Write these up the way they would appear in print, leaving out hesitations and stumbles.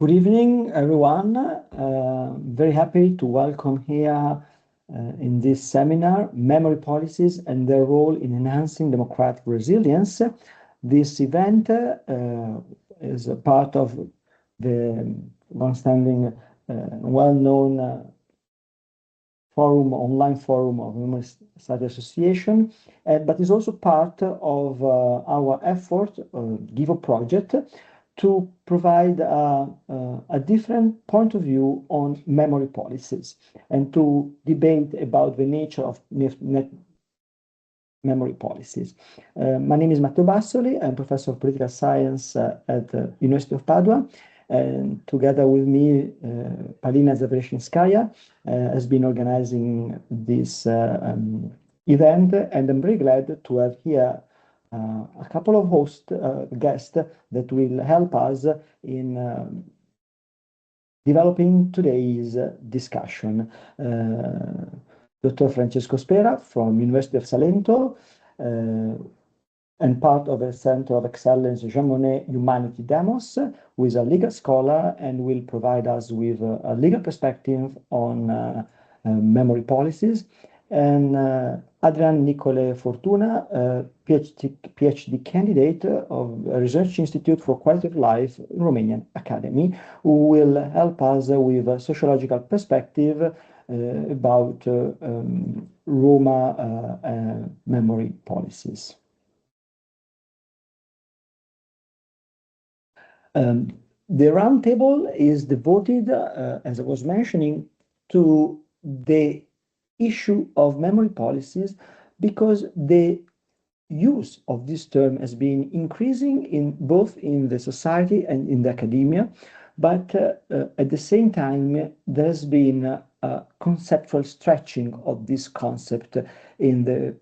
Good evening, everyone. Very happy to welcome here in this seminar, Memory Policies and Their Role in Enhancing Democratic Resilience. This event is a part of the long-standing, well-known online forum of Memory Study Association, but is also part of our effort, GIVO project, to provide a different point of view on memory policies and to debate about the nature of memory policies. My name is Matteo Bassoli. I'm professor of political science at the University of Padua. And together with me, Polina Zavreczynskaya has been organizing this event, and I'm very glad to have here a couple of guests that will help us in developing today's discussion. Dr. Francesco Spera from University of Salento and part of the Center of Excellence Jean Monnet Humanity Demos, who is a legal scholar and will provide us with a legal perspective on memory policies. And Adrian Nicole Fortuna, PhD candidate of a Research Institute for Quality of Life, Romanian Academy, who will help us with a sociological perspective about Roma memory policies. The roundtable is devoted, as I was mentioning, to the issue of memory policies because the use of this term has been increasing both in the society and in the academia, but at the same time there's been a conceptual stretching of this concept in the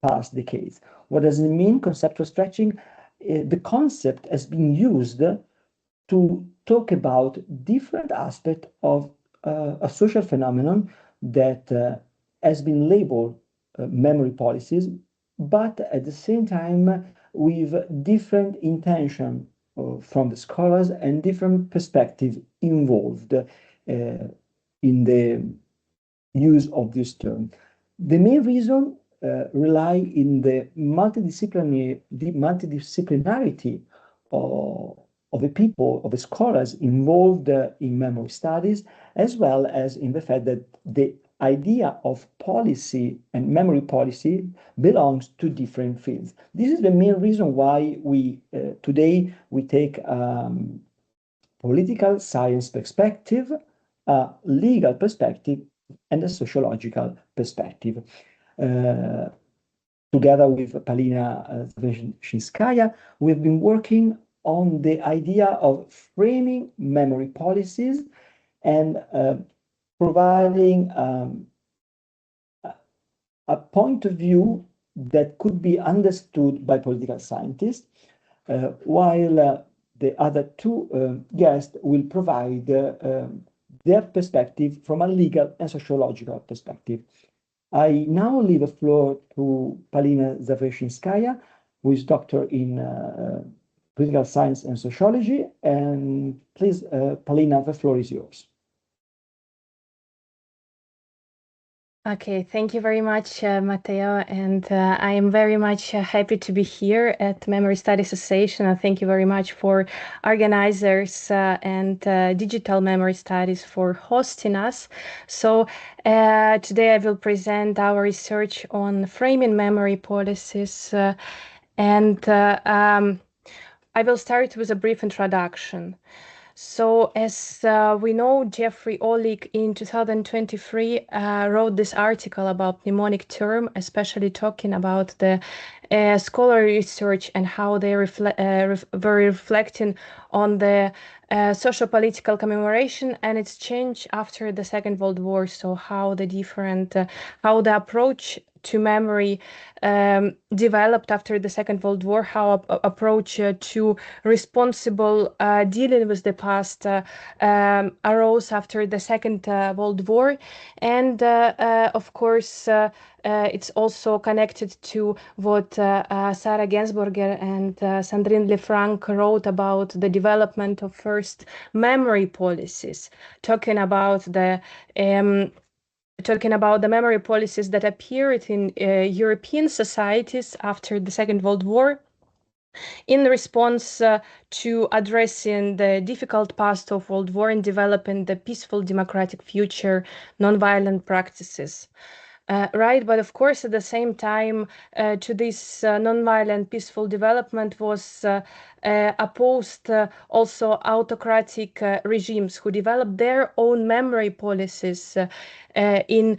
past decades. What does it mean, conceptual stretching? The concept has been used to talk about different aspects of a social phenomenon that has been labeled memory policies, but at the same time with different intention from the scholars and different perspectives involved in the use of this term. The main reason rely in the multidisciplinarity of the people, of the scholars involved in memory studies, as well as in the fact that the idea of policy and memory policy belongs to different fields. This is the main reason why today we take political science perspective, a legal perspective, and a sociological perspective. Together with Polina Zavreczynskaya, we've been working on the idea of framing memory policies and providing a point of view that could be understood by political scientists, while the other two guests will provide their perspective from a legal and sociological perspective. I now leave the floor to Polina Zavreczynskaya, who is doctor in political science and sociology. And please, Polina, the floor is yours. Okay, thank you very much, Matteo, and I am very much happy to be here at Memory Study Association. And thank you very much for organizers and Digital Memory Studies for hosting us. So today I will present our research on framing memory policies, and I will start with a brief introduction. So as we know, Jeffrey Olick in 2023 wrote this article about mnemonic term, especially talking about the scholarly research and how they were reflecting on the socio-political commemoration and its change after the Second World War. So how the approach to memory developed after the Second World War, how approach to responsible dealing with the past arose after the Second World War, and of course it's also connected to what Sarah Gensburger and Sandrine Lefranc wrote about the development of first memory policies, talking about the memory policies that appeared in European societies after the Second World War in response to addressing the difficult past of World War and developing the peaceful democratic future, nonviolent practices. Right, but of course, at the same time, to this nonviolent peaceful development was opposed also autocratic regimes who developed their own memory policies in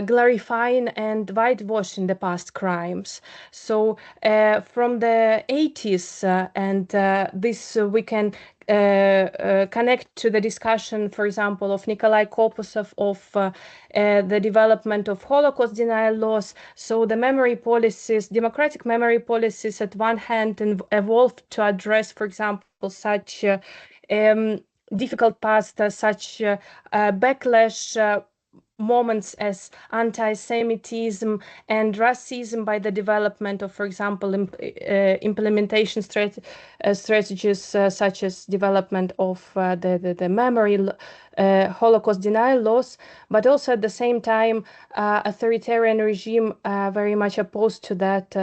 glorifying and whitewashing the past crimes. So from the 80s, and this we can connect to the discussion, for example, of Nikolai Kopusov of the development of Holocaust denial laws. So the memory policies, democratic memory policies, at one hand, evolved to address, for example, such difficult past, such backlash moments as anti-Semitism and racism by the development of, for example, implementation strategies such as development of the memory Holocaust denial laws, but also at the same time authoritarian regime very much opposed to that.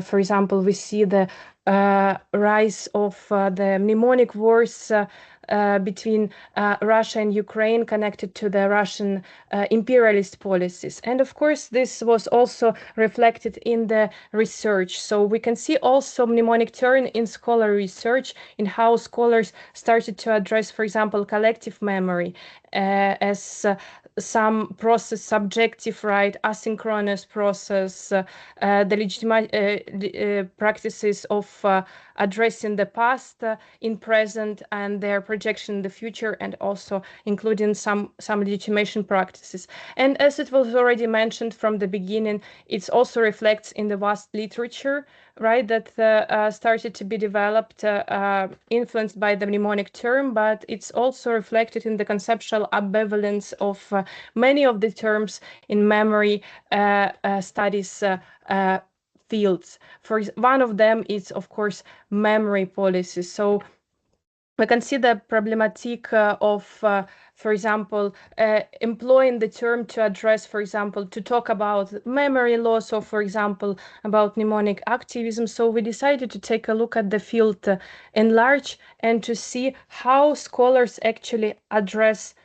For example, we see the rise of the mnemonic wars between Russia and Ukraine connected to the Russian imperialist policies. And of course, this was also reflected in the research. So we can see also mnemonic turn in scholarly research in how scholars started to address, for example, collective memory as some process, subjective, right, asynchronous process, the legitimate practices of addressing the past in present and their projection in the future, and also including some legitimation practices. And as it was already mentioned from the beginning, it also reflects in the vast literature, right, that started to be developed, influenced by the mnemonic term, but it's also reflected in the conceptual ambivalence of many of the terms in memory studies fields. For one of them is, of course, memory policy. So we can see the problematic of, for example, employing the term to address, for example, to talk about memory loss, or, for example, about mnemonic activism. So we decided to take a look at the field in large and to see how scholars actually address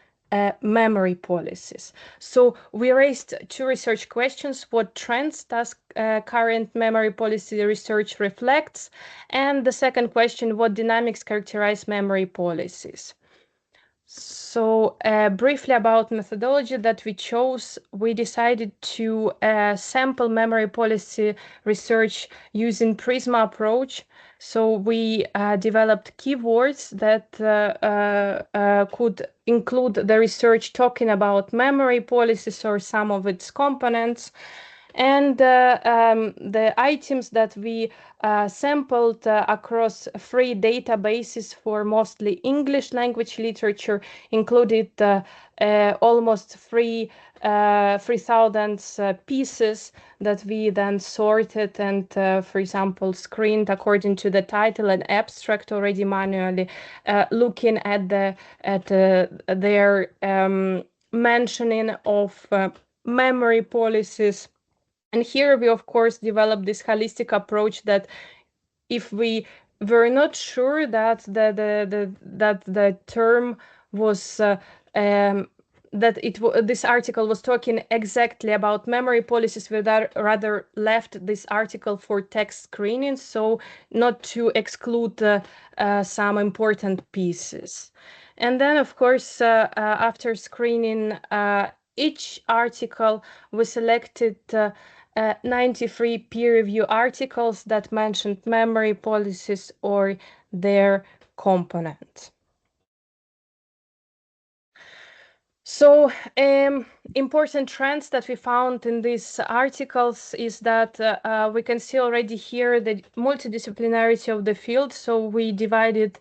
memory policies. So we raised two research questions: what trends does current memory policy research reflects? And the second question, what dynamics characterize memory policies? So briefly about methodology that we chose, we decided to sample memory policy research using PRISMA approach. So we developed keywords that could include the research talking about memory policies or some of its components. And the items that we sampled across 3 databases for mostly English language literature included almost 3,000 pieces that we then sorted and, for example, screened according to the title and abstract already manually, looking at their mentioning of memory policies. And here we, of course, developed this holistic approach that if we were not sure that the term was this article was talking exactly about memory policies, we rather left this article for text screening, so not to exclude some important pieces. And then, of course, after screening each article, we selected 93 peer-review articles that mentioned memory policies or their components. So important trends that we found in these articles is that we can see already here the multidisciplinarity of the field. So we divided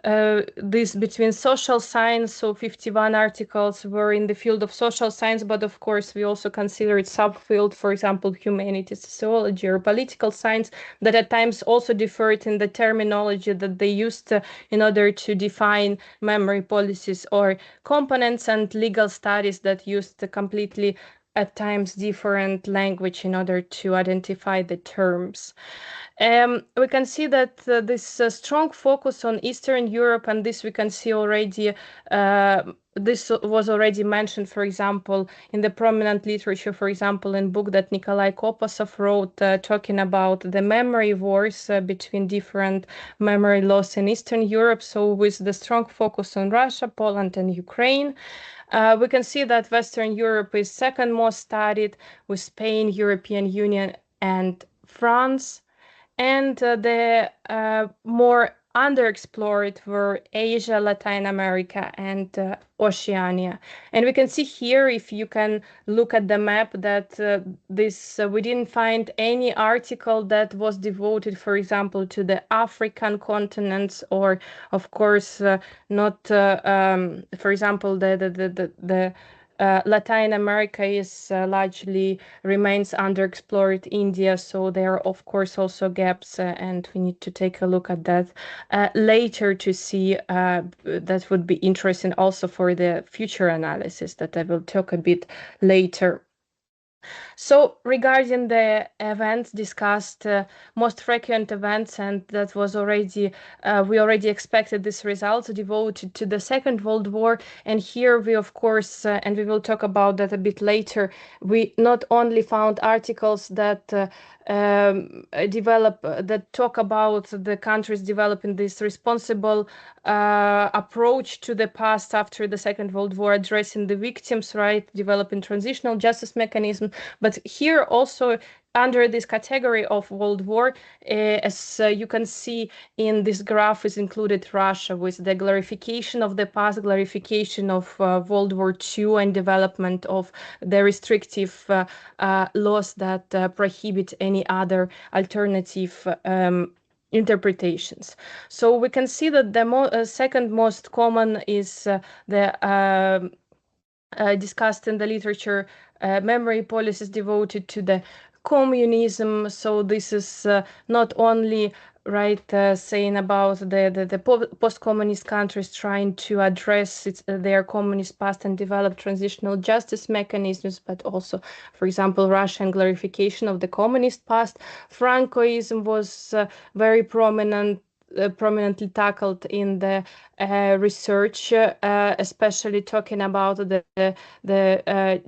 this between social science. So 51 articles were in the field of social science, but of course we also considered subfield, for example, humanities, sociology, or political science, that at times also differed in the terminology that they used in order to define memory policies, or components, and legal studies that used a completely at times different language in order to identify the terms. We can see that this strong focus on Eastern Europe, and this we can see already, this was already mentioned, for example, in the prominent literature, for example, in book that Nikolai Kopasov wrote, talking about the memory wars between different memory laws in Eastern Europe. So with the strong focus on Russia, Poland, and Ukraine. We can see that Western Europe is second most studied, with Spain, European Union, and France. And the more underexplored were Asia, Latin America, and Oceania. And we can see here, if you can look at the map, that we didn't find any article that was devoted, for example, to the African continents, or of course not, for example, the Latin America is largely remains underexplored. India, so there are of course also gaps, and we need to take a look at that later to see. That would be interesting also for the future analysis that I will talk a bit later. So regarding the events discussed, most frequent events, and that was already, we already expected this result devoted to the Second World War. And here we, of course, and we will talk about that a bit later, we not only found articles that that talk about the countries developing this responsible approach to the past after the Second World War, addressing the victims, right, developing transitional justice mechanism. But here also, under this category of World War, as you can see in this graph, is included Russia, with the glorification of the past, glorification of World War II, and development of the restrictive laws that prohibit any other alternative interpretations. So we can see that the second most common is the discussed in the literature, memory policies devoted to the communism. So this is not only saying about the post-communist countries trying to address their communist past and develop transitional justice mechanisms, but also, for example, Russian glorification of the communist past. Francoism was very prominently tackled in the research, especially talking about the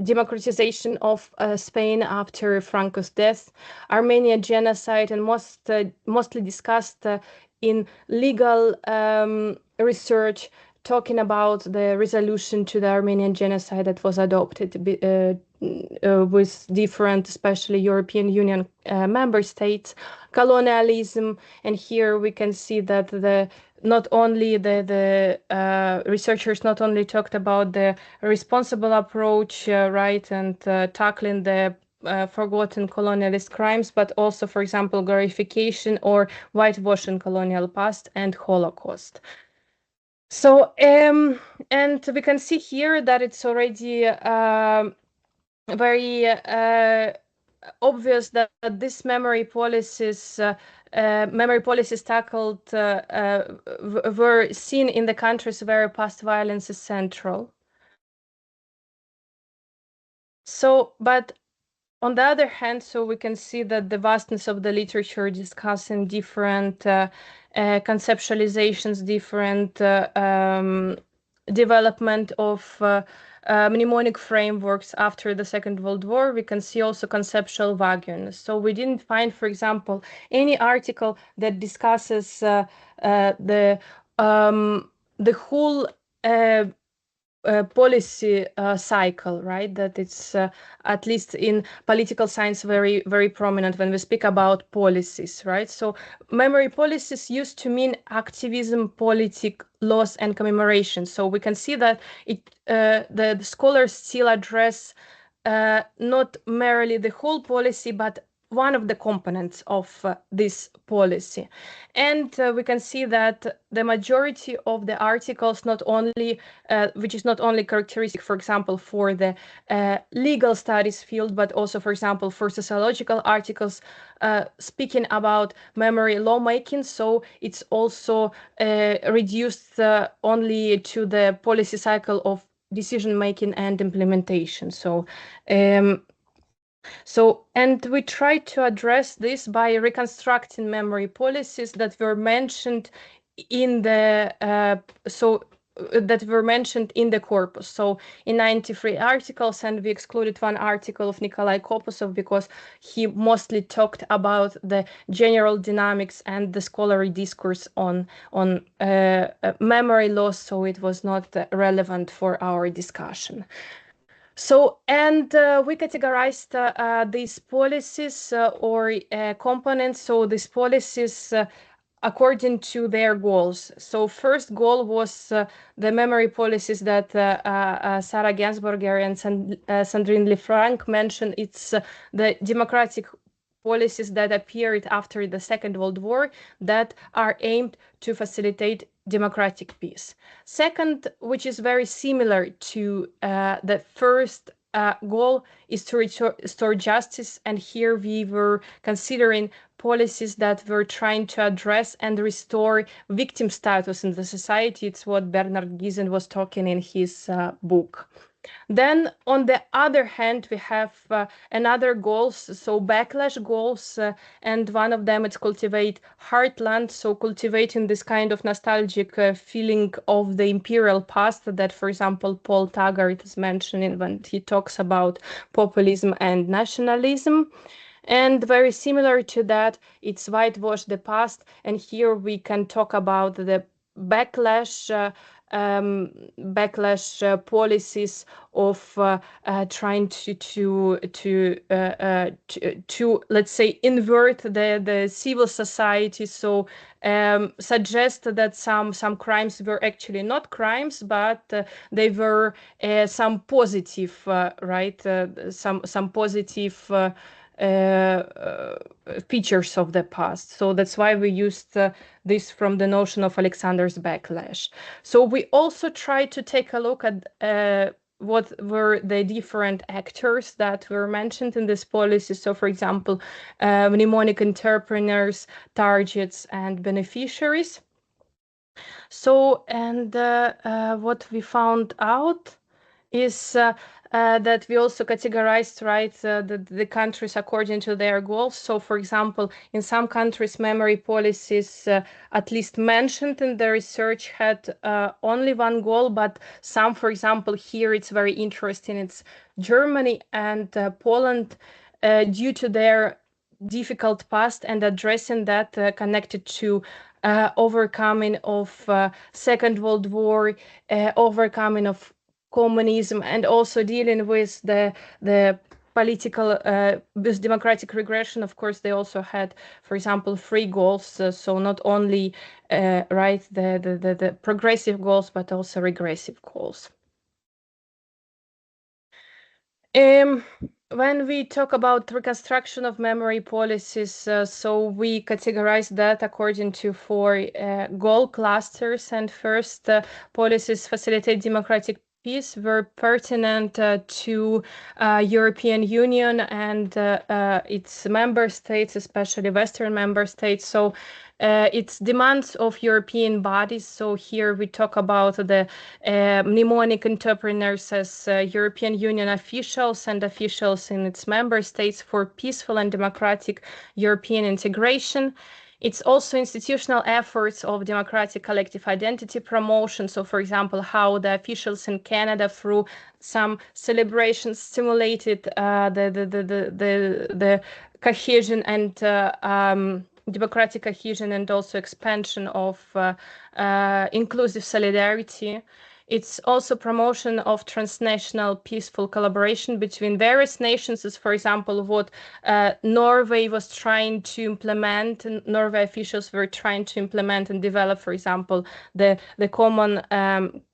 democratization of Spain after Franco's death, Armenian genocide, and mostly discussed in legal research, talking about the resolution to the Armenian genocide that was adopted with different, especially European Union member states, colonialism. And here we can see that not only the researchers not only talked about the responsible approach, and tackling the forgotten colonialist crimes, but also, for example, glorification or whitewashing colonial past and Holocaust. So, and we can see here that it's already very obvious that this memory policies tackled were seen in the countries where past violence is central. So, but on the other hand, so we can see that the vastness of the literature discussing different conceptualizations, different development of mnemonic frameworks after the Second World War, we can see also conceptual vagueness. So we didn't find, for example, any article that discusses the whole policy cycle, right? That it's at least in political science very, very prominent when we speak about policies, right? So memory policies used to mean activism, politic, loss, and commemoration. So we can see that the scholars still address not merely the whole policy, but one of the components of this policy. And we can see that the majority of the articles not only, which is not only characteristic, for example, for the legal studies field, but also, for example, for sociological articles speaking about memory lawmaking. So it's also reduced only to the policy cycle of decision making and implementation. And we try to address this by reconstructing memory policies that were mentioned in the corpus. So in 93 articles, and we excluded one article of Nikolai Kopusov because he mostly talked about the general dynamics and the scholarly discourse on memory loss, so it was not relevant for our discussion. So, and we categorized these policies or components. So these policies according to their goals. So first goal was the memory policies that Sarah Gensberger and Sandrine Lefranc mentioned. It's the democratic policies that appeared after the Second World War that are aimed to facilitate democratic peace. Second, which is very similar to the first goal, is to restore justice. And here we were considering policies that were trying to address and restore victim status in the society. It's what Bernard Giesen was talking in his book. Then, on the other hand, we have another goals, so backlash goals, and one of them is cultivate heartland, so cultivating this kind of nostalgic feeling of the imperial past that, for example, Paul Taggart is mentioning when he talks about populism and nationalism. And very similar to that, it's whitewash the past, and here we can talk about the backlash policies of trying to let's say invert the civil society. So suggest that some crimes were actually not crimes, but they were some positive some positive features of the past. So that's why we used this from the notion of Alexander's backlash. So we also tried to take a look at what were the different actors that were mentioned in this policy. So, for example, mnemonic entrepreneurs, targets, and beneficiaries. So, and what we found out is that we also categorized the countries according to their goals. So, for example, in some countries, memory policies, at least mentioned in the research, had only one goal, but some, for example, here it's very interesting, it's Germany and Poland, due to their difficult past and addressing that connected to overcoming of Second World War, overcoming of communism, and also dealing with the political with democratic regression. Of course, they also had, for example, three goals. So not only the progressive goals, but also regressive goals. When we talk about reconstruction of memory policies, so we categorize that according to four goal clusters. And first, policies facilitate democratic peace were pertinent to European Union and its member states, especially Western member states. So it's demands of European bodies. So here we talk about the mnemonic entrepreneurs as European Union officials and officials in its member states for peaceful and democratic European integration. It's also institutional efforts of democratic collective identity promotion. So, for example, how the officials in Canada, through some celebrations, stimulated the cohesion and democratic cohesion, and also expansion of inclusive solidarity. It's also promotion of transnational peaceful collaboration between various nations, as for example, what Norway was trying to implement, and Norway officials were trying to implement and develop, for example, the common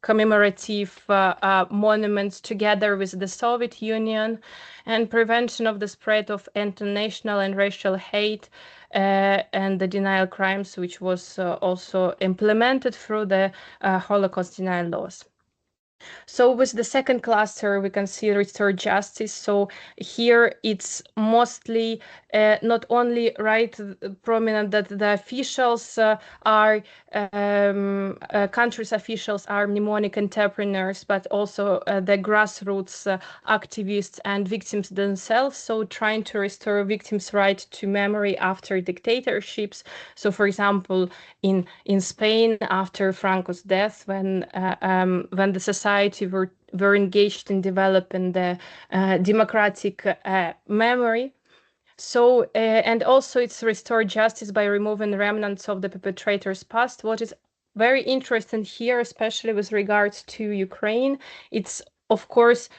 commemorative monuments together with the Soviet Union, and prevention of the spread of international and racial hate and the denial crimes, which was also implemented through the Holocaust denial laws. So with the second cluster, we can see restore justice. So here it's mostly not only prominent that the officials are countries officials are mnemonic entrepreneurs, but also the grassroots activists and victims themselves. So trying to restore victims' right to memory after dictatorships. So for example, in Spain after Franco's death, when the society were engaged in developing the democratic memory. So and also it's restore justice by removing remnants of the perpetrators' past. What is very interesting here, especially with regards to Ukraine, it's of course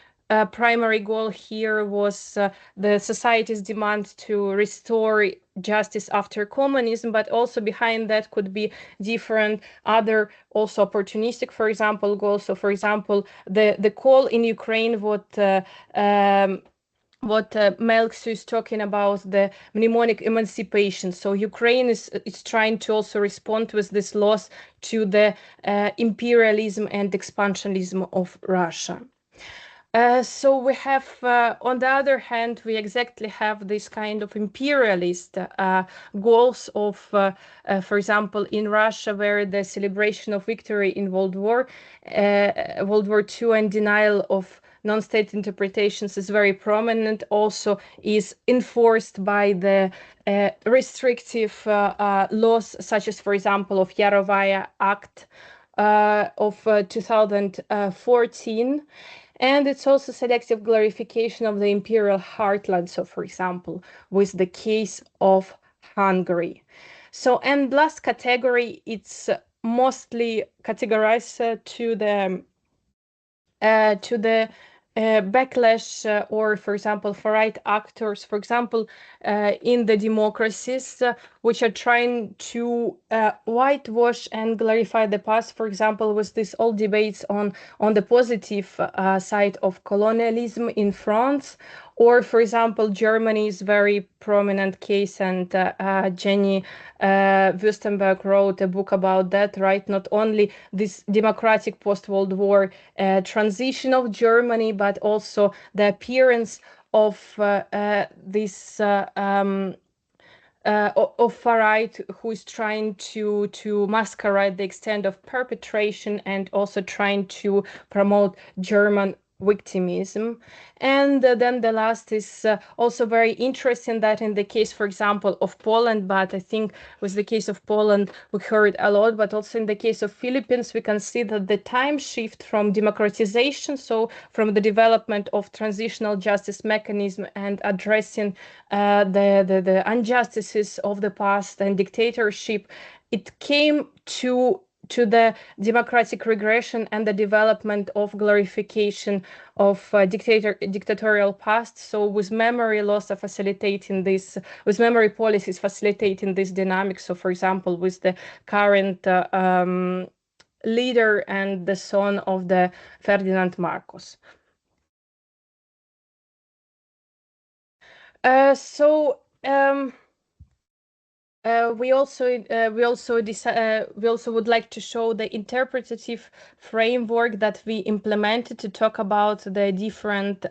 primary goal here was the society's demand to restore justice after communism, but also behind that could be different other also opportunistic, for example, goals. So for example, the call in Ukraine, what Melks is talking about, the mnemonic emancipation. So Ukraine is trying to also respond with this loss to the imperialism and expansionism of Russia. So we have, on the other hand, we exactly have this kind of imperialist goals of, for example, in Russia, where the celebration of victory in World War II and denial of non-state interpretations is very prominent, also is enforced by the restrictive laws, such as, for example, of Yarovaya Act of 2014. And it's also selective glorification of the imperial heartland. So, for example, with the case of Hungary. So, and last category, it's mostly categorized to the backlash or, for example, for right actors, for example, in the democracies which are trying to whitewash and glorify the past, for example, with this old debates on the positive side of colonialism in France, or, for example, Germany's very prominent case, and Jenny Wüstenberg wrote a book about that, right? Not only this democratic post-World War transition of Germany, but also the appearance of this of far right who is trying to masquerade the extent of perpetration and also trying to promote German victimism. And then the last is also very interesting, that in the case, for example, of Poland, but I think with the case of Poland we heard a lot, but also in the case of Philippines we can see that the time shift from democratization, so from the development of transitional justice mechanism and addressing the injustices of the past and dictatorship, it came to the democratic regression and the development of glorification of dictatorial past. So with memory loss of facilitating this, with memory policies facilitating this dynamic. So for example, with the current leader and the son of the Ferdinand Marcos. We also would like to show the interpretative framework that we implemented to talk about the different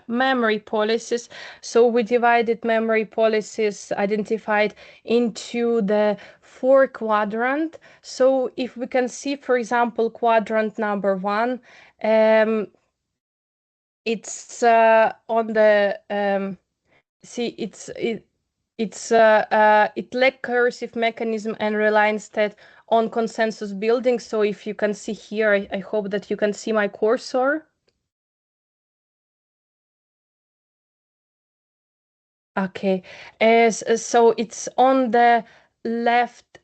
memory policies. So we divided memory policies identified into the 4 quadrant. So if we can see, for example, quadrant number 1, it's on the it lack coercive mechanism and rely instead on consensus building. So if you can see here, I hope that you can see my cursor. Okay, so it's on the left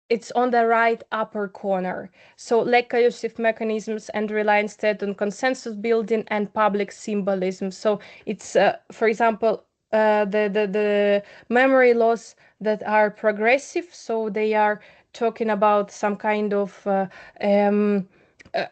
it's on the right upper corner. So lack coercive mechanisms and rely instead on consensus building and public symbolism. So it's, for example, the memory laws that are progressive. So they are talking about some kind of um, uh,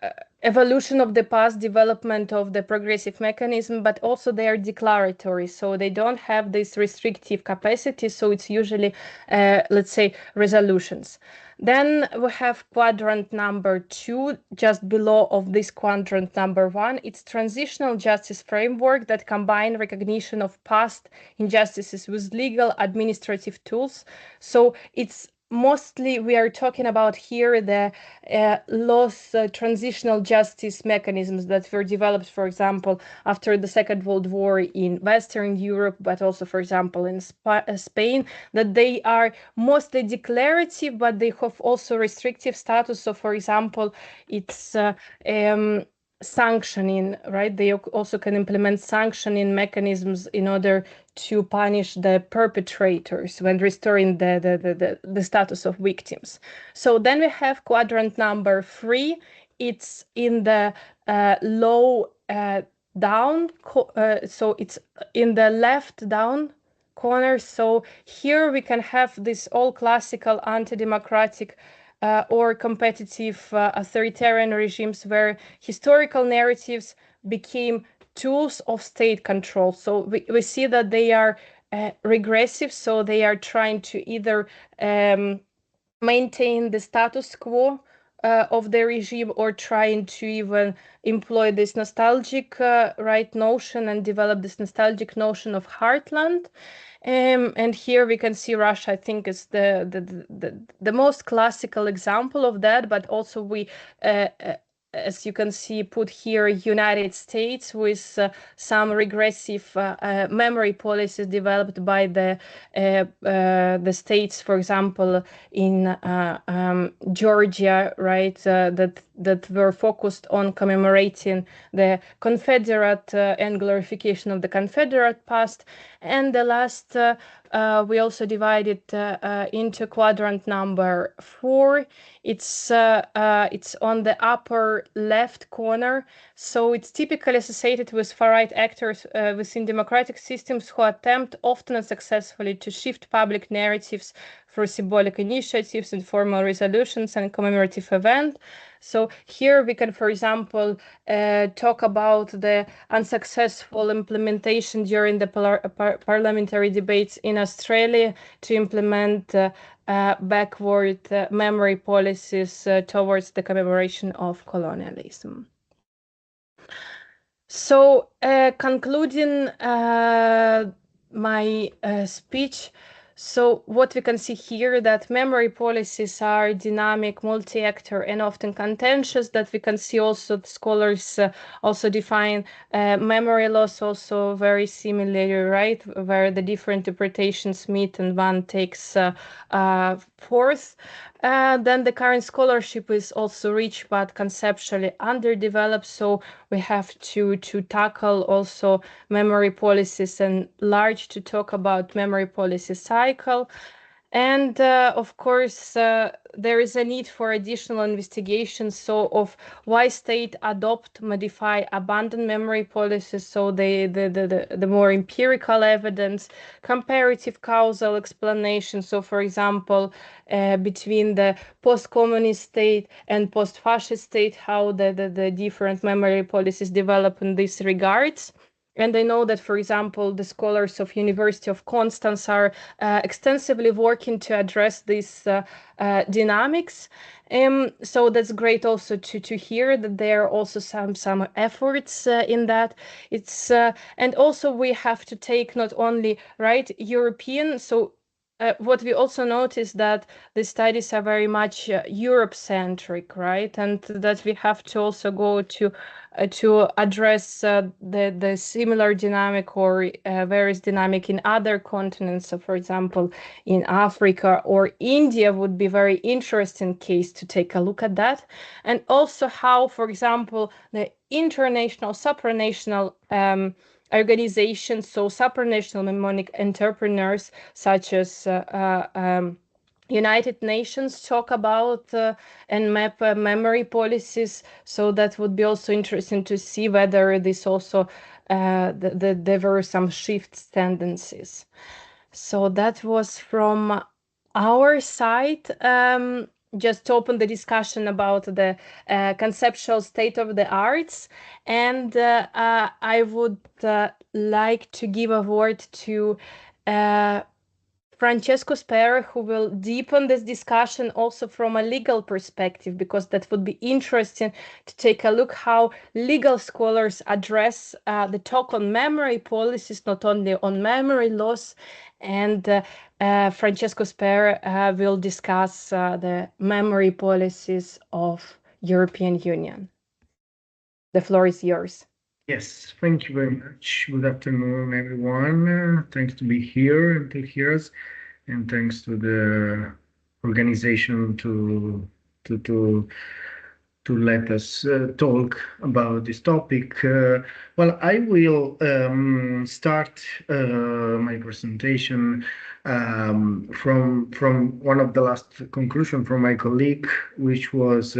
evolution of the past, development of the progressive mechanism, but also they are declaratory. So they don't have this restrictive capacity. So it's usually, let's say, resolutions. Then we have quadrant number 2, just below of this quadrant number 1. It's transitional justice framework that combine recognition of past injustices with legal administrative tools. So it's mostly we are talking about here the laws, transitional justice mechanisms that were developed, for example, after the Second World War in Western Europe, but also, for example, in Spain, that they are mostly declarative, but they have also restrictive status. So, for example, it's sanctioning, right? They also can implement sanctioning mechanisms in order to punish the perpetrators when restoring the status of victims. So then we have quadrant number 3. It's in the low down, so it's in the left down corner. So here we can have this all classical anti-democratic or competitive authoritarian regimes where historical narratives became tools of state control. So we see that they are regressive, so they are trying to either maintain the status quo of the regime or trying to even employ this nostalgic right notion and develop this nostalgic notion of heartland. And here we can see Russia, I think, is the most classical example of that, but also we as you can see, put here United States with some regressive memory policies developed by the states, for example, in Georgia, right, that were focused on commemorating the Confederate and glorification of the Confederate past. And the last, we also divided into quadrant number 4. It's on the upper left corner. So it's typically associated with far-right actors within democratic systems who attempt, often unsuccessfully, to shift public narratives through symbolic initiatives, informal resolutions, and commemorative events. So here we can, for example, talk about the unsuccessful implementation during the parliamentary debates in Australia to implement backward memory policies towards the commemoration of colonialism. So, concluding my speech, so what we can see here that memory policies are dynamic, multi-actor, and often contentious. That we can see also the scholars also define memory loss also very similarly, right? Where the different interpretations meet and one takes forth. Then the current scholarship is also rich but conceptually underdeveloped. So we have to tackle also memory policies and large to talk about memory policy cycle. And of course, there is a need for additional investigation. So of why state adopt, modify, abandon memory policies. So the more empirical evidence, comparative causal explanation. So for example, between the post-communist state and post-fascist state, how the different memory policies develop in these regards. And I know that, for example, the scholars of University of Constance are extensively working to address these dynamics. So that's great also to hear that there are also some efforts in that. It's and also we have to take not only right European. So what we also notice that the studies are very much Europe-centric, right? And that we have to also go to address the similar dynamic or various dynamic in other continents. So, for example, in Africa or India would be very interesting case to take a look at that. And also how, for example, the international, supranational organizations, so supranational mnemonic entrepreneurs such as United Nations talk about and map memory policies. So that would be also interesting to see whether this also there were some shifts tendencies. So that was from our side. Just to open the discussion about the conceptual state of the arts. And I would like to give a word to Francesco Spera, who will deepen this discussion also from a legal perspective, because that would be interesting to take a look how legal scholars address the talk on memory policies, not only on memory loss. And Francesco Spera will discuss the memory policies of European Union. The floor is yours. Yes, thank you very much. Good afternoon, everyone. Thanks to be here and to hear us, and thanks to the organization to let us talk about this topic. Well, I will start my presentation from one of the last conclusion from my colleague, which was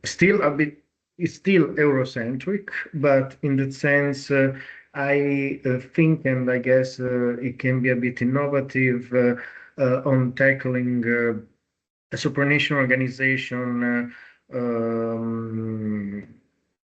still a bit, it's still Eurocentric, but in that sense, I think, and I guess it can be a bit innovative on tackling a supranational organization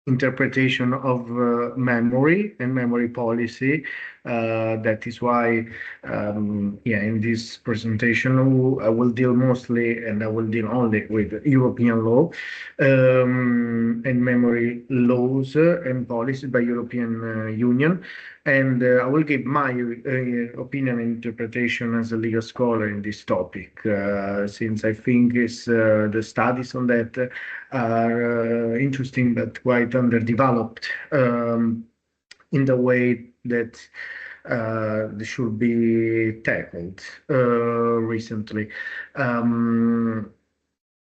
interpretation of memory and memory policy. That is why, yeah, in this presentation, I will deal mostly, and I will deal only with European law and memory laws and policies by European Union. And I will give my opinion and interpretation as a legal scholar in this topic, since I think the studies on that are interesting but quite underdeveloped in the way that they should be tackled recently.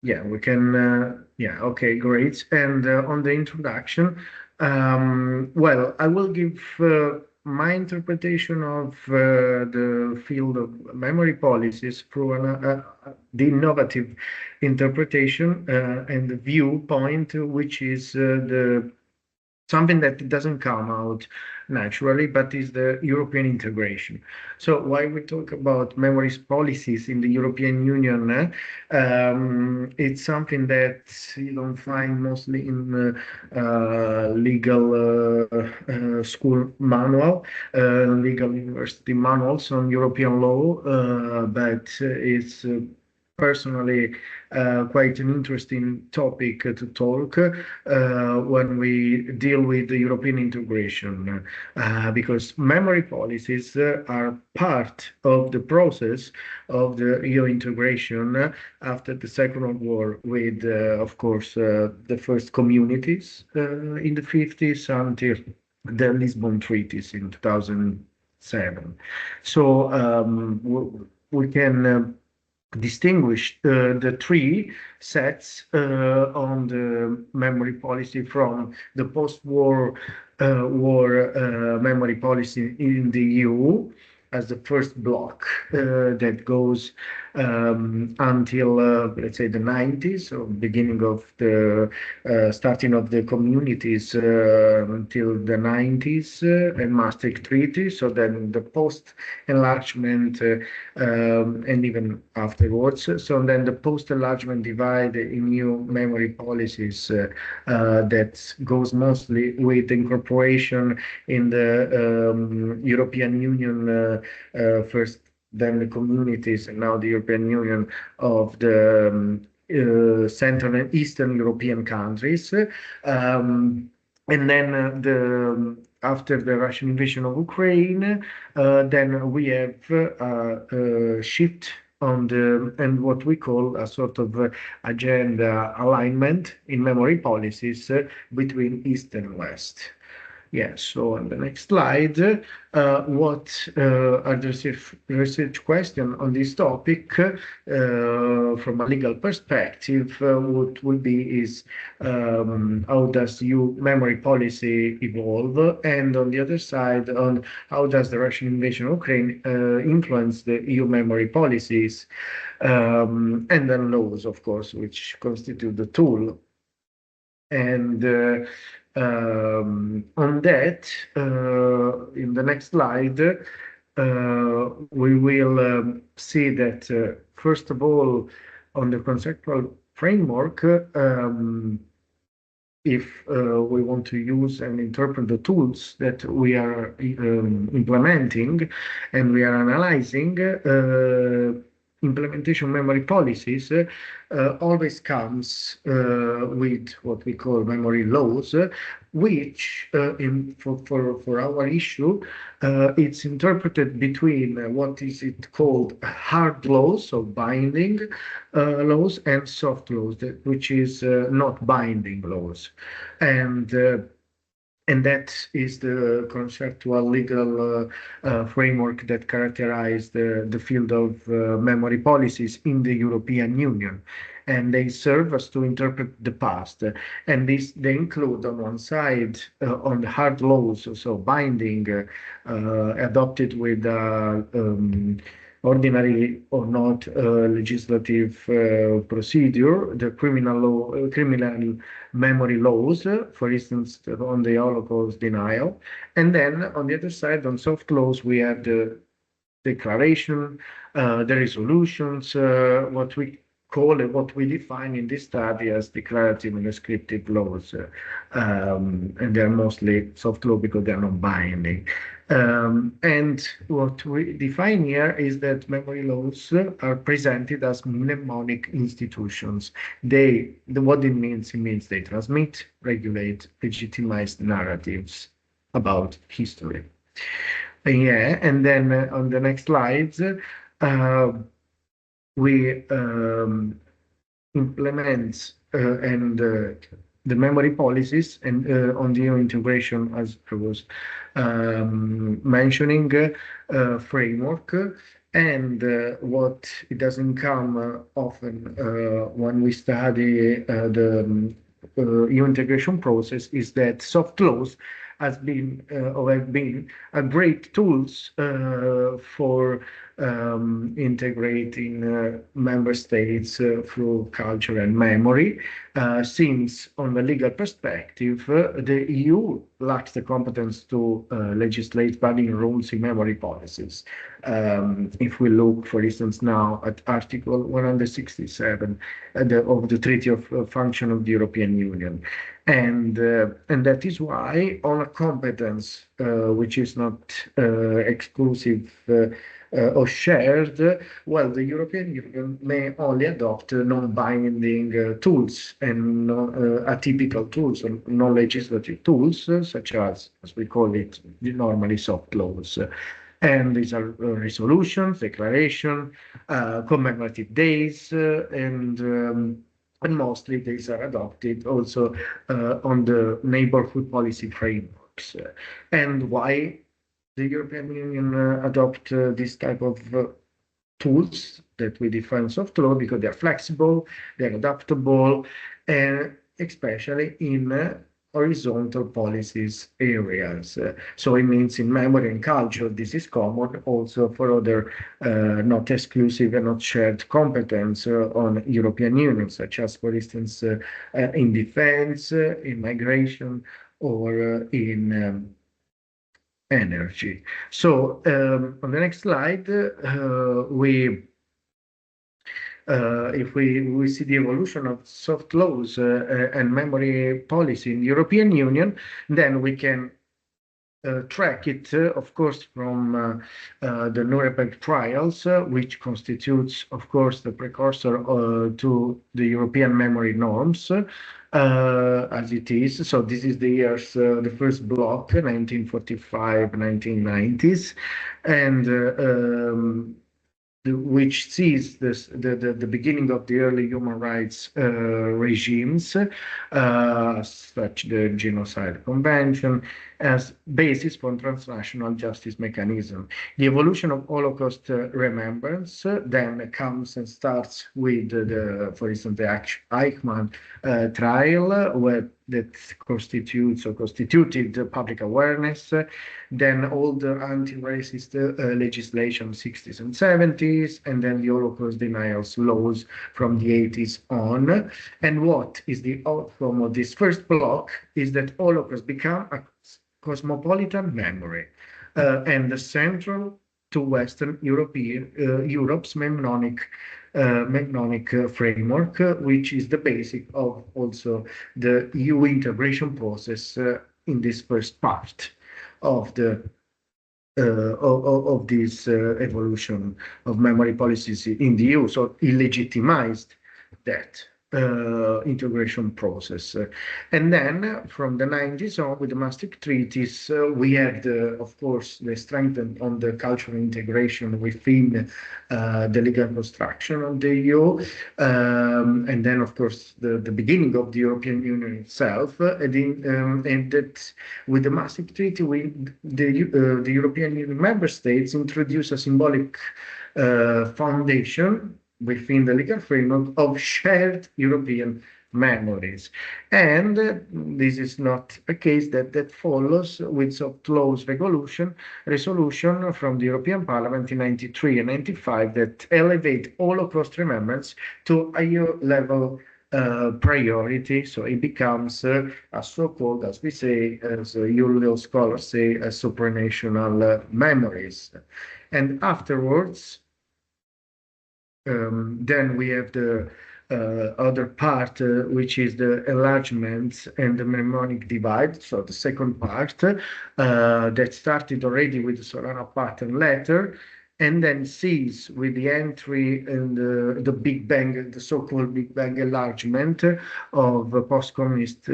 Yeah, we can, yeah, okay, great. And on the introduction, well, I will give my interpretation of the field of memory policies through the innovative interpretation and the viewpoint, which is the something that doesn't come out naturally, but is the European integration. So why we talk about memories policies in the European Union, it's something that you don't find mostly in legal school manual, legal university manuals on European law, but it's personally quite an interesting topic to talk when we deal with the European integration, because memory policies are part of the process of the EU integration after the Second World War, with, of course, the first communities in the 50s until the Lisbon Treaties in 2007. So we can distinguish the three sets on the memory policy from the post-war memory policy in the EU as the first block that goes until let's say the 90s, or beginning of the starting of the communities until the 90s and Maastricht Treaty. So then the post enlargement and even afterwards. So then the post enlargement divide in new memory policies that goes mostly with incorporation in the European Union first, then the communities, and now the European Union of the Central and Eastern European countries. And then after the Russian invasion of Ukraine, then we have a shift on the, and what we call a sort of agenda alignment in memory policies between East and West. Yeah, so on the next slide, what are the research questions on this topic from a legal perspective? What will be is how does EU memory policy evolve? And on the other side, on how does the Russian invasion of Ukraine influence the EU memory policies? And then laws, of course, which constitute the tool. And on that, in the next slide, we will see that, first of all, on the conceptual framework, if we want to use and interpret the tools that we are implementing and we are analyzing, implementation memory policies always comes with what we call memory laws, which for our issue, it's interpreted between what is it called hard laws, so binding laws, and soft laws, which is not binding laws. And that is the conceptual legal framework that characterized the field of memory policies in the European Union. And they serve us to interpret the past. And they include, on one side, on the hard laws, so binding, adopted with ordinary or not legislative procedure, the criminal memory laws, for instance, on the Holocaust denial. And then on the other side, on soft laws, we have the declaration, the resolutions, what we call it, what we define in this study as declarative and descriptive laws. And they're mostly soft law because they're not binding. And what we define here is that memory laws are presented as mnemonic institutions. What it means they transmit, regulate, legitimize narratives about history. Yeah, and then on the next slides, we implement and the memory policies and on the integration, as I was mentioning, framework. And what it doesn't come often when we study the EU integration process is that soft laws has been or have been great tools for integrating member states through culture and memory, since on the legal perspective, the EU lacks the competence to legislate binding rules in memory policies. If we look, for instance, now at Article 167 of the Treaty of Function of the European Union. And that is why on a competence which is not exclusive or shared, well, the European Union may only adopt non-binding tools and atypical tools, or non-legislative tools, such as we call it normally, soft laws. And these are resolutions, declaration, commemorative days, and mostly these are adopted also on the neighborhood policy frameworks. And why the European Union adopt this type of tools that we define soft law? Because they're flexible, they're adaptable, and especially in horizontal policies areas. So it means in memory and culture, this is common also for other not exclusive and not shared competence on European Union, such as, for instance, in defense, in migration, or in energy. So on the next slide, if we see the evolution of soft laws and memory policy in the European Union, then we can track it, of course, from the Nuremberg trials, which constitutes, of course, the precursor to the European memory norms, as it is. So this is the years, the first block, 1945, 1990s, and which sees the beginning of the early human rights regimes, such the Genocide Convention, as basis for transnational justice mechanism. The evolution of Holocaust remembrance then comes and starts with for instance, the Eichmann trial, where that constituted public awareness. Then all the anti-racist legislation 60s and 70s, and then the Holocaust denials laws from the 80s on. And what is the outcome of this first block is that Holocaust become a cosmopolitan memory and central to Western Europe's mnemonic framework, which is the basic of also the EU integration process in this first part of the of this evolution of memory policies in the EU. So it legitimized that integration process. And then from the 90s on, with the Maastricht treaties, we had, of course, the strengthened on the cultural integration within the legal construction of the EU. And then, of course, the beginning of the European Union itself. And that with the Maastricht Treaty, the European Union member states introduced a symbolic foundation within the legal framework of shared European memories. And this is not a case that follows with soft laws resolution from the European Parliament in 93 and 95 that elevate Holocaust remembrance to a higher level priority. So it becomes a so-called, as we say, as Euro scholars say, a supranational memories. And afterwards, then we have the other part, which is the enlargement and the mnemonic divide. So the second part that started already with the Solana pattern letter, and then cease with the entry and the Big Bang, the so-called Big Bang enlargement of post-communist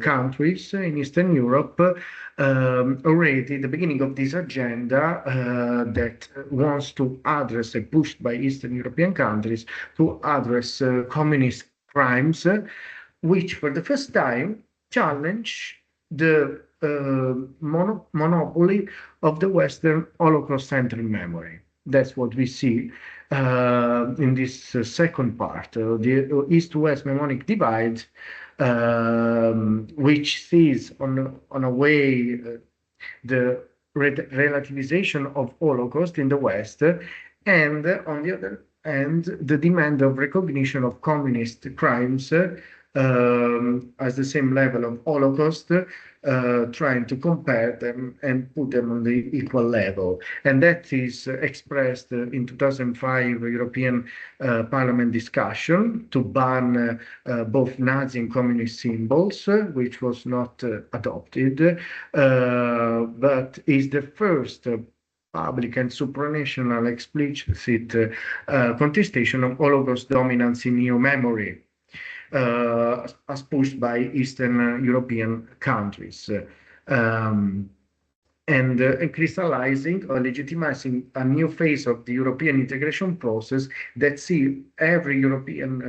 countries in Eastern Europe. Already the beginning of this agenda that wants to address, pushed by Eastern European countries, to address communist crimes, which for the first time challenge the monopoly of the Western Holocaust-centered memory. That's what we see in this second part, the East-West mnemonic divide, which sees on a way the relativization of Holocaust in the West, and on the other hand, the demand of recognition of communist crimes as the same level of Holocaust, trying to compare them and put them on the equal level. And that is expressed in 2005 European Parliament discussion to ban both Nazi and communist symbols, which was not adopted, but is the first public and supranational explicit contestation of Holocaust dominance in EU memory, as pushed by Eastern European countries, and crystallizing or legitimizing a new phase of the European integration process that see every European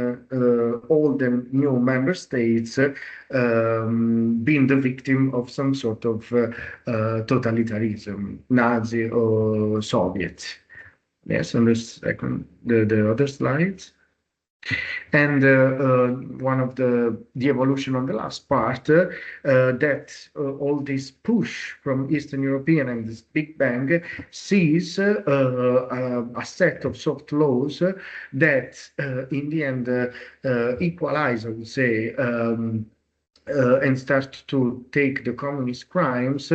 old and new member states being the victim of some sort of totalitarianism, Nazi or Soviet. Yes, on the second, the other slides. And one of the evolution on the last part, that all this push from Eastern European and this Big Bang sees a set of soft laws that in the end equalize, I would say, and start to take the communist crimes,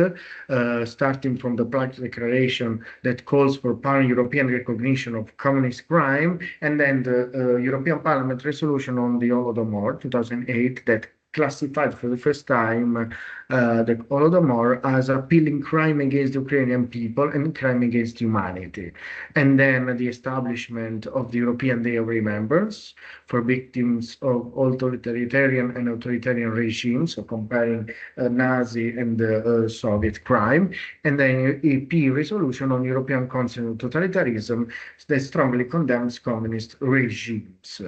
starting from the Prague Declaration that calls for pan-European recognition of communist crime, and then the European Parliament resolution on the Holodomor 2008 that classified for the first time the Holodomor as a appealing crime against the Ukrainian people and crime against humanity. And then the establishment of the European Day of Remembrance for victims of totalitarian and authoritarian regimes, so comparing Nazi and Soviet crime, and then EP resolution on European Council on Totalitarianism that strongly condemns communist regimes.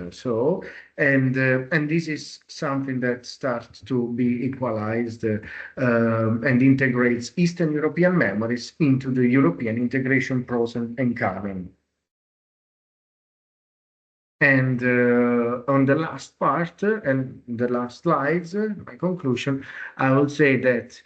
And this is something that starts to be equalized and integrates Eastern European memories into the European integration process and canon. And on the last part and the last slides, my conclusion, I would say that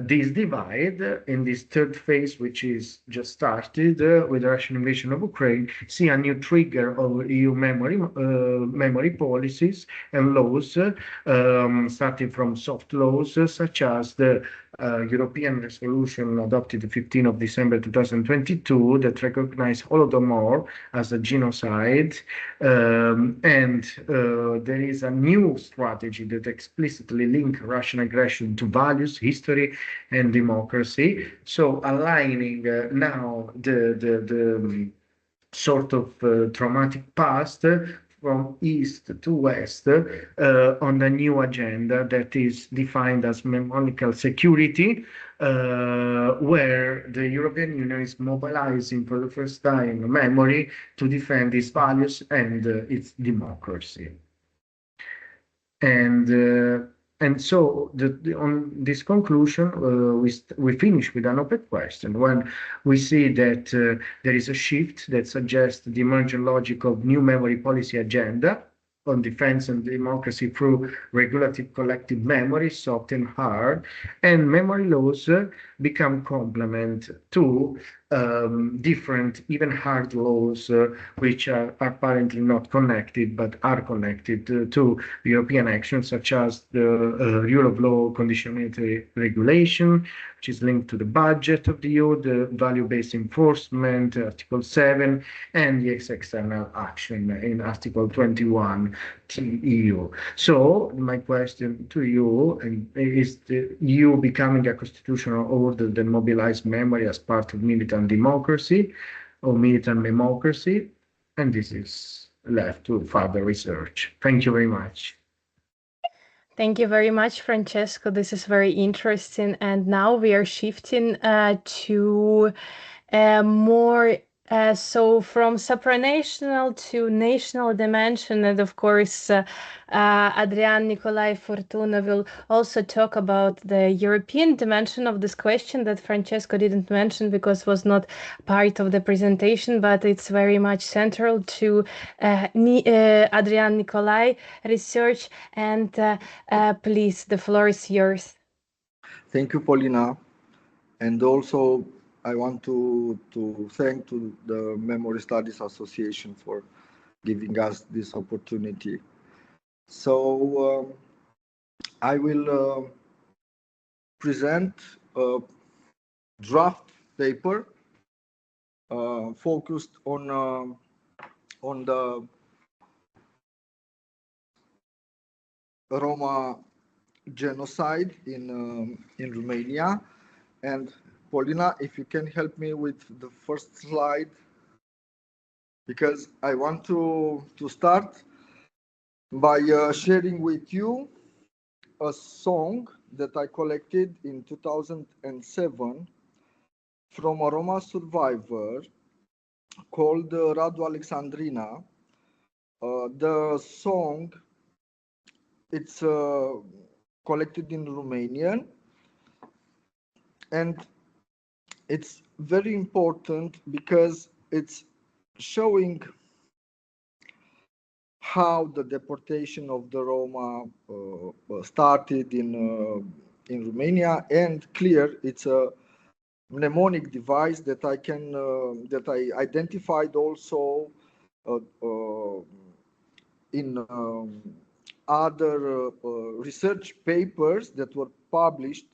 this divide in this third phase, which is just started with the Russian invasion of Ukraine, see a new trigger of EU memory policies and laws, starting from soft laws such as the European resolution adopted the 15th of December 2022 that recognized Holodomor as a genocide. There is a new strategy that explicitly links Russian aggression to values, history, and democracy. So aligning now the sort of traumatic past from east to west on the new agenda that is defined as mnemonical security, where the European Union is mobilizing for the first time memory to defend its values and its democracy. And so on this conclusion, we finish with an open question. When we see that there is a shift that suggests the emergent logic of new memory policy agenda on defense and democracy through regulative collective memory, soft and hard, and memory laws become complement to different, even hard laws, which are apparently not connected, but are connected to European actions, such as the rule of law conditionality regulation, which is linked to the budget of the EU, the value-based enforcement, Article 7, and the external action in Article 21 TEU. So my question to you is the EU becoming a constitutional order that mobilizes memory as part of militant democracy or militant democracy? And this is left to further research. Thank you very much. Thank you very much, Francesco. This is very interesting. And now we are shifting to more so from supranational to national dimension. And of course, Adrian Nicolai Fortuna will also talk about the European dimension of this question that Francesco didn't mention because was not part of the presentation, but it's very much central to Adrian Nicolai research. And please, the floor is yours. Thank you, Paulina. And also, I want to thank to the Memory Studies Association for giving us this opportunity. So I will present a draft paper focused on the Roma genocide in Romania. And Paulina, if you can help me with the first slide, because I want to start by sharing with you a song that I collected in 2007 from a Roma survivor called Radu Alexandrina. The song, it's collected in Romanian, and it's very important because it's showing how the deportation of the Roma started in Romania, and clear it's a mnemonic device that I identified also in other research papers that were published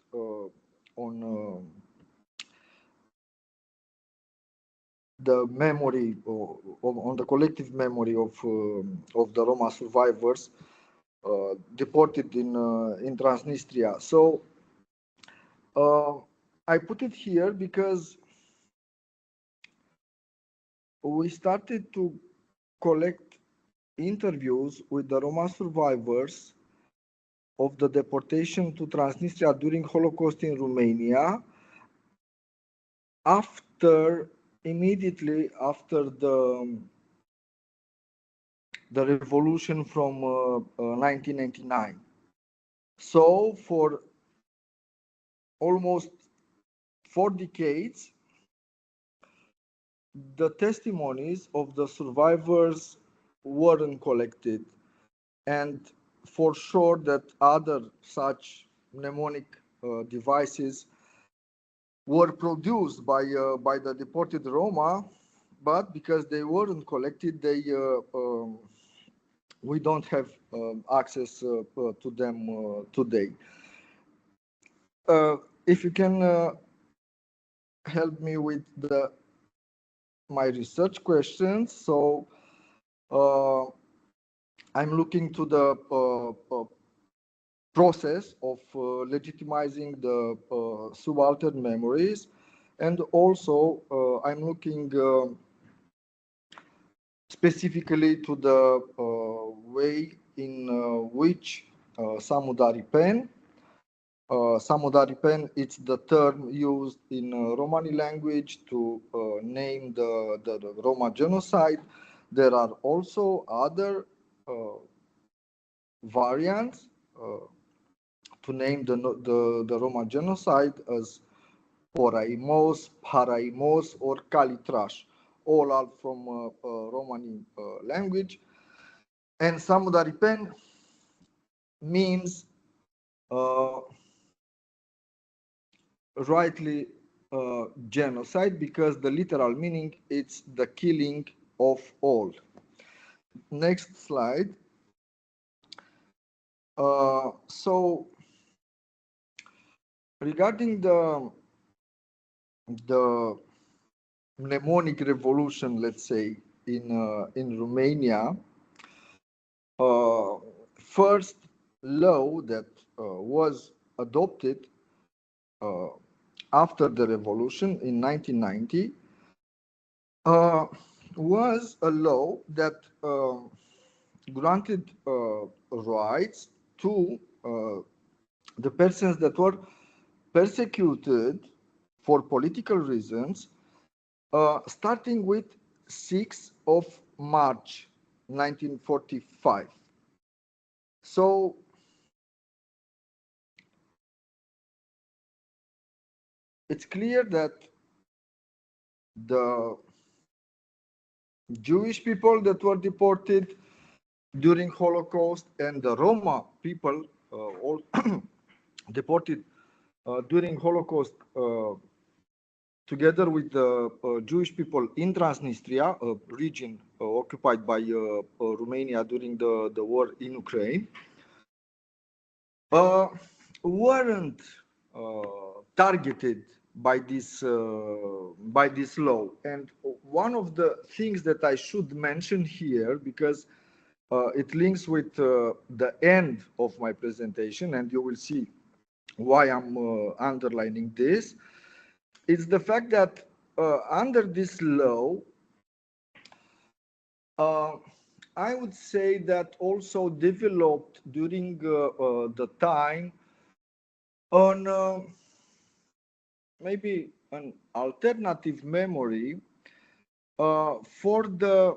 on the memory, on the collective memory of the Roma survivors deported in Transnistria. So I put it here because we started to collect interviews with the Roma survivors of the deportation to Transnistria during Holocaust in Romania immediately after the revolution from 1999. So for almost 4 decades, the testimonies of the survivors weren't collected, and for sure that other such mnemonic devices were produced by the deported Roma, but because they weren't collected, we don't have access to them today. If you can help me with my research questions, so I'm looking to the process of legitimizing the subaltern memories, and also I'm looking specifically to the way in which Samudari pen, it's the term used in Romani language to name the Roma genocide. There are also other variants to name the Roma genocide as Poraimos, Paraimos, or Kalitrash. All are from Romani language. And Samudari pen means rightly genocide, because the literal meaning it's the killing of all. Next slide. So regarding the mnemonic revolution, let's say, in Romania, first law that was adopted after the revolution in 1990 was a law that granted rights to the persons that were persecuted for political reasons, starting with 6th of March 1945. So it's clear that the Jewish people that were deported during Holocaust and the Roma people all deported during Holocaust together with the Jewish people in Transnistria, a region occupied by Romania during the war in Ukraine, weren't targeted by this law. And one of the things that I should mention here, because it links with the end of my presentation, and you will see why I'm underlining this, is the fact that under this law, I would say that also developed during the time on maybe an alternative memory for the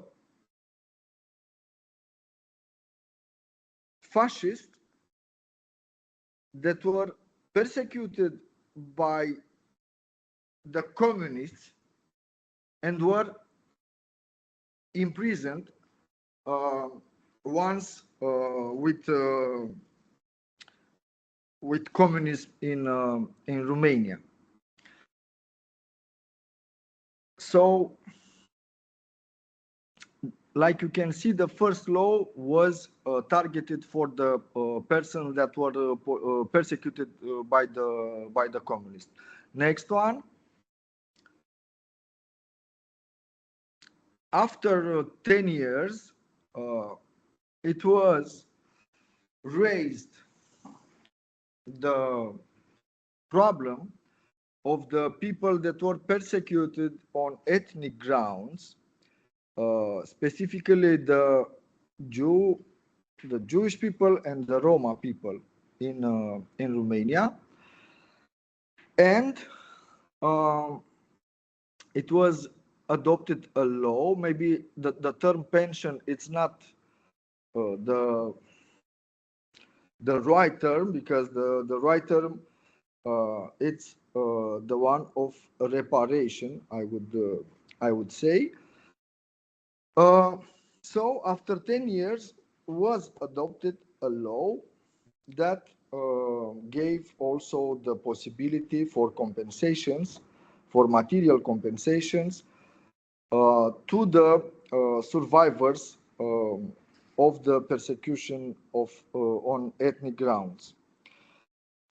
fascists that were persecuted by the communists and were imprisoned once with communism in Romania. So, like you can see, the first law was targeted for the persons that were persecuted by the communists. Next one. After 10 years, it was raised the problem of the people that were persecuted on ethnic grounds, specifically the Jewish people and the Roma people in Romania, and it was adopted a law. Maybe the term pension, it's not the right term, because the right term it's the one of reparation, I would say. So after 10 years was adopted a law that gave also the possibility for compensations, for material compensations to the survivors of the persecution of on ethnic grounds.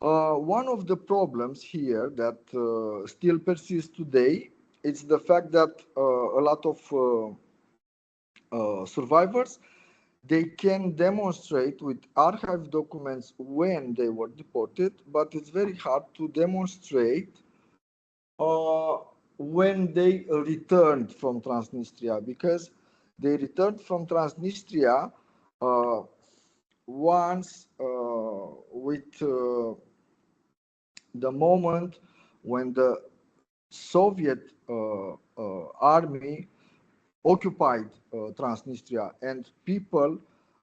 One of the problems here that still persists today is the fact that a lot of survivors, they can demonstrate with archive documents when they were deported, but it's very hard to demonstrate when they returned from Transnistria, because they returned from Transnistria once with the moment when the Soviet army occupied Transnistria, and people,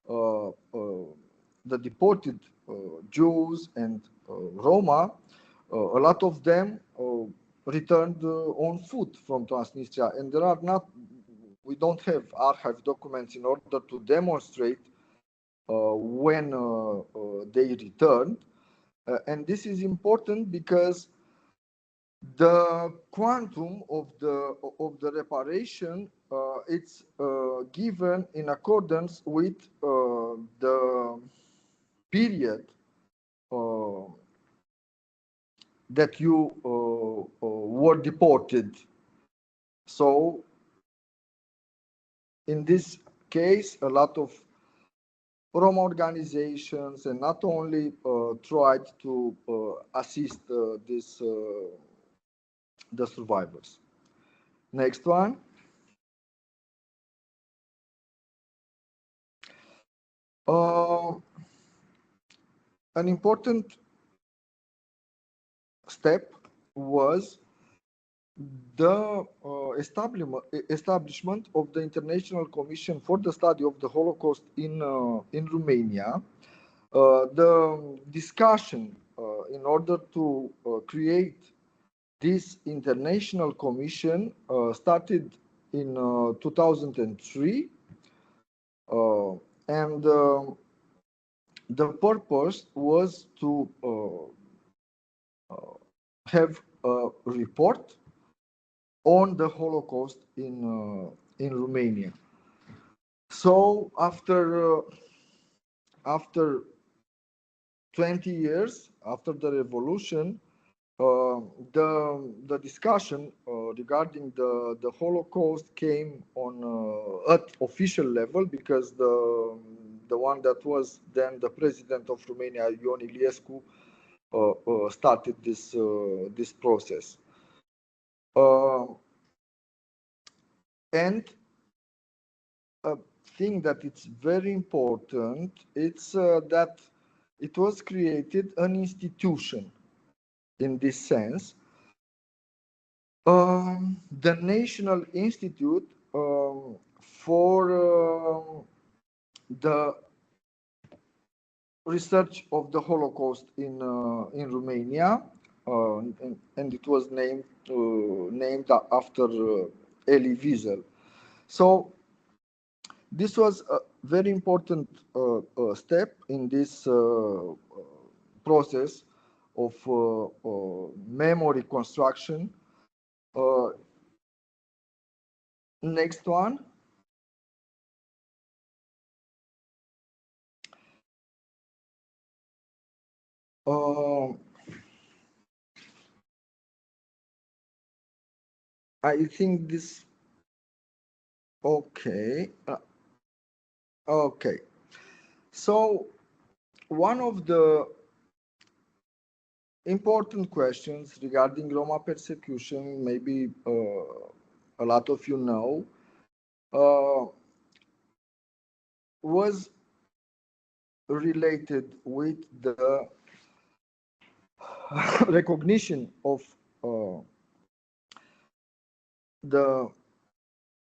the deported Jews and Roma, a lot of them returned on foot from Transnistria, and we don't have archive documents in order to demonstrate when they returned, and this is important because the quantum of the reparation it's given in accordance with the period that you were deported. So in this case, a lot of Roma organizations and not only tried to assist the survivors. Next one. An important step was the establishment of the International Commission for the Study of the Holocaust in Romania. The discussion in order to create this international commission started in 2003, and the purpose was to have a report on the Holocaust in Romania. So after 20 years after the revolution, the discussion regarding the Holocaust came on at official level, because the one that was then the president of Romania, Ion Iliescu, started this process. And a thing that it's very important, it's that it was created an institution in this sense, the National Institute for the research of the Holocaust in Romania, and it was named after Elie Wiesel. So this was a very important step in this process of memory construction. Next one. I think this. Okay. Okay. So one of the important questions regarding Roma persecution, maybe a lot of you know, was related with the recognition of the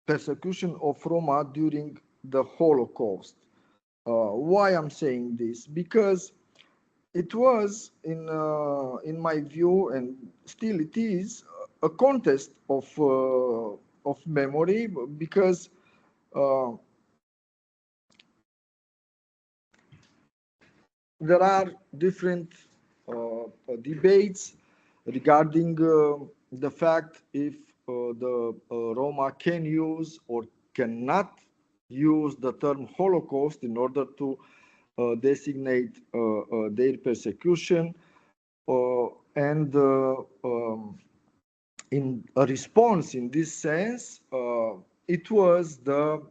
persecution of Roma during the Holocaust. Why I'm saying this? Because it was, in my view, and still it is, a contest of memory, because uh, there are different debates regarding the fact if the Roma can use or cannot use the term Holocaust in order to designate their persecution, and in a response in this sense, it was the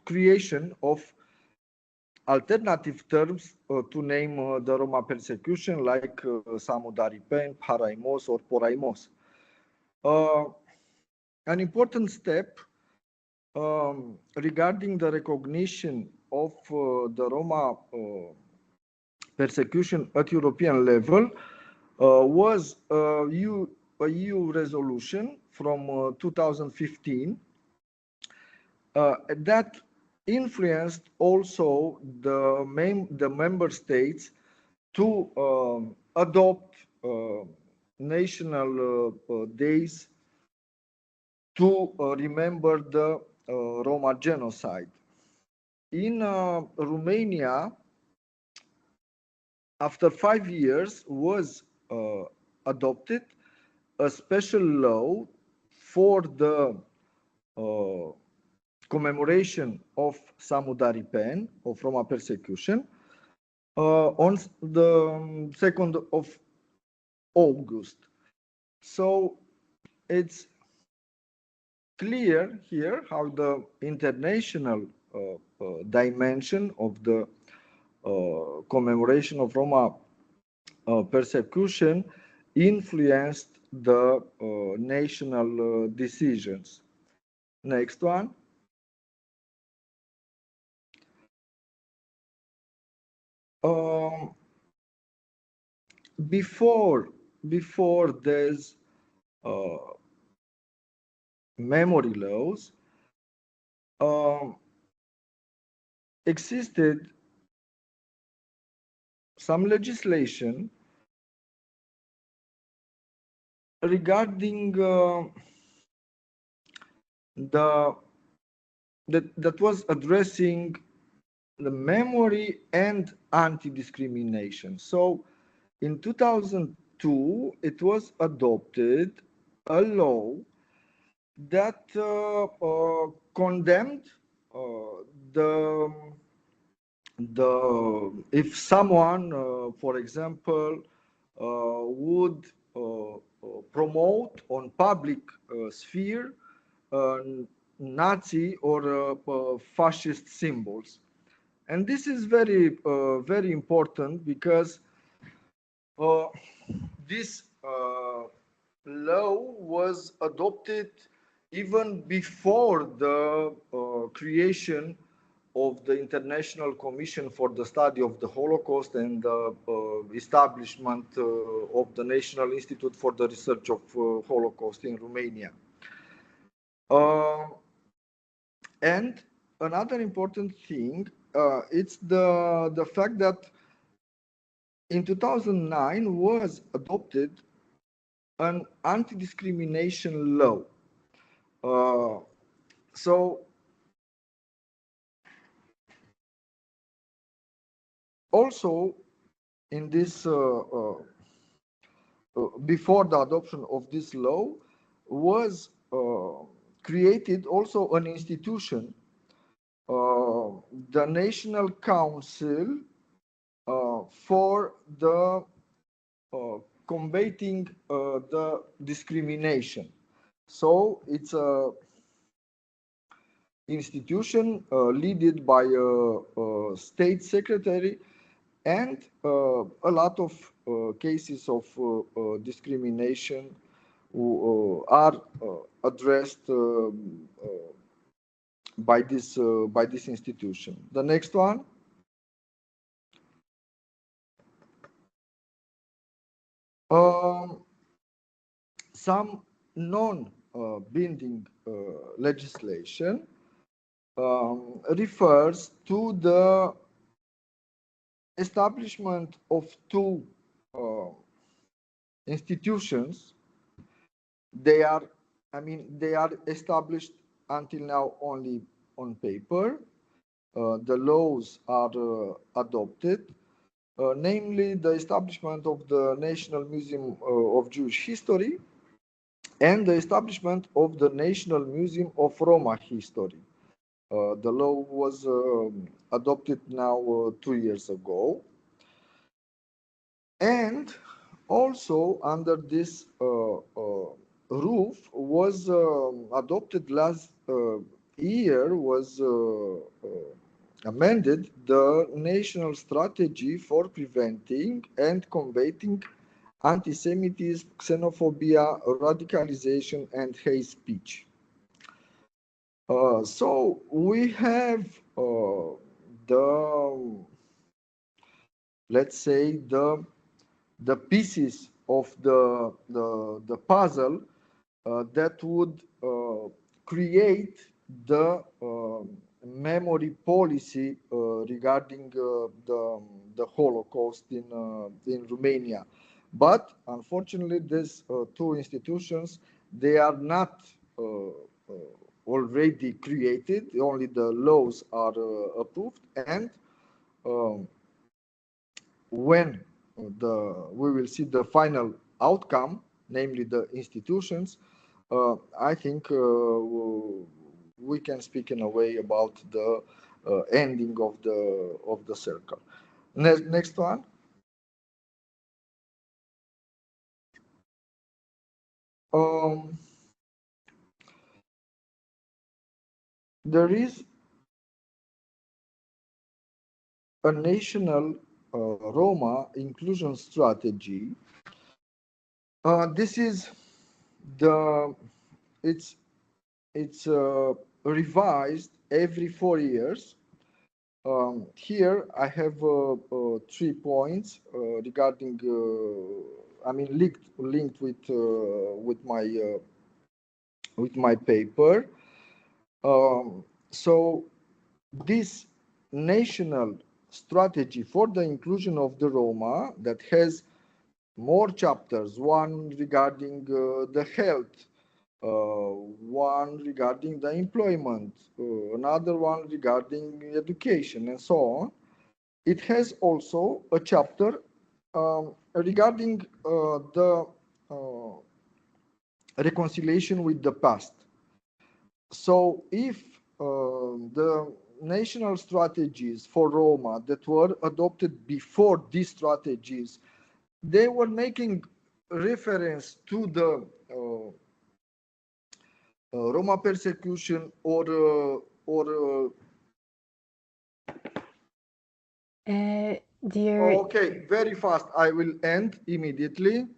creation of alternative terms to name the Roma persecution, like Samudaripen, Paraimos, or Poraimos. An important step regarding the recognition of the Roma persecution at European level was a EU resolution from 2015 that influenced also the member states to adopt national days to remember the Roma genocide. In Romania, after 5 years, was adopted a special law for the commemoration of Samudaripen, of Roma persecution, on the 2nd of August. So it's clear here how the international dimension of the commemoration of Roma persecution influenced the national decisions. Next one. Before there's memory laws, existed some legislation regarding that was addressing the memory and anti-discrimination. So in 2002, it was adopted a law that condemned the if someone, for example, would promote on public sphere Nazi or fascist symbols. And this is very, very important, because this law was adopted even before the creation of the International Commission for the Study of the Holocaust and the establishment of the National Institute for the Research of Holocaust in Romania. And another important thing, it's the fact that in 2009 was adopted an anti-discrimination law. So also in this, before the adoption of this law, was created also an institution, the National Council for the combating the discrimination. So it's a institution led by a state secretary, and a lot of cases of discrimination are addressed by this institution. The next one. Some non-binding legislation refers to the establishment of two institutions. They are, they are established until now only on paper. The laws are adopted, namely the establishment of the National Museum of Jewish History and the establishment of the National Museum of Roma History. The law was adopted now 2 years ago. And also under this roof was adopted last year, was amended the national strategy for preventing and combating anti-Semitism, xenophobia, radicalization, and hate speech. So we have the, let's say, the pieces of the puzzle that would create the memory policy regarding the Holocaust in Romania. But unfortunately, these two institutions, they are not already created. Only the laws are approved, and when we will see the final outcome, namely the institutions, I think we can speak in a way about the ending of the circle. Next one. There is a national Roma inclusion strategy. This is it's revised every 4 years. Here I have 3 points regarding, linked with my paper. So this national strategy for the inclusion of the Roma that has more chapters, one regarding the health, one regarding the employment, another one regarding education, and so on. It has also a chapter regarding the reconciliation with the past. So if the national strategies for Roma that were adopted before these strategies, they were making reference to the Roma persecution or dear. Okay, very fast. I will end immediately.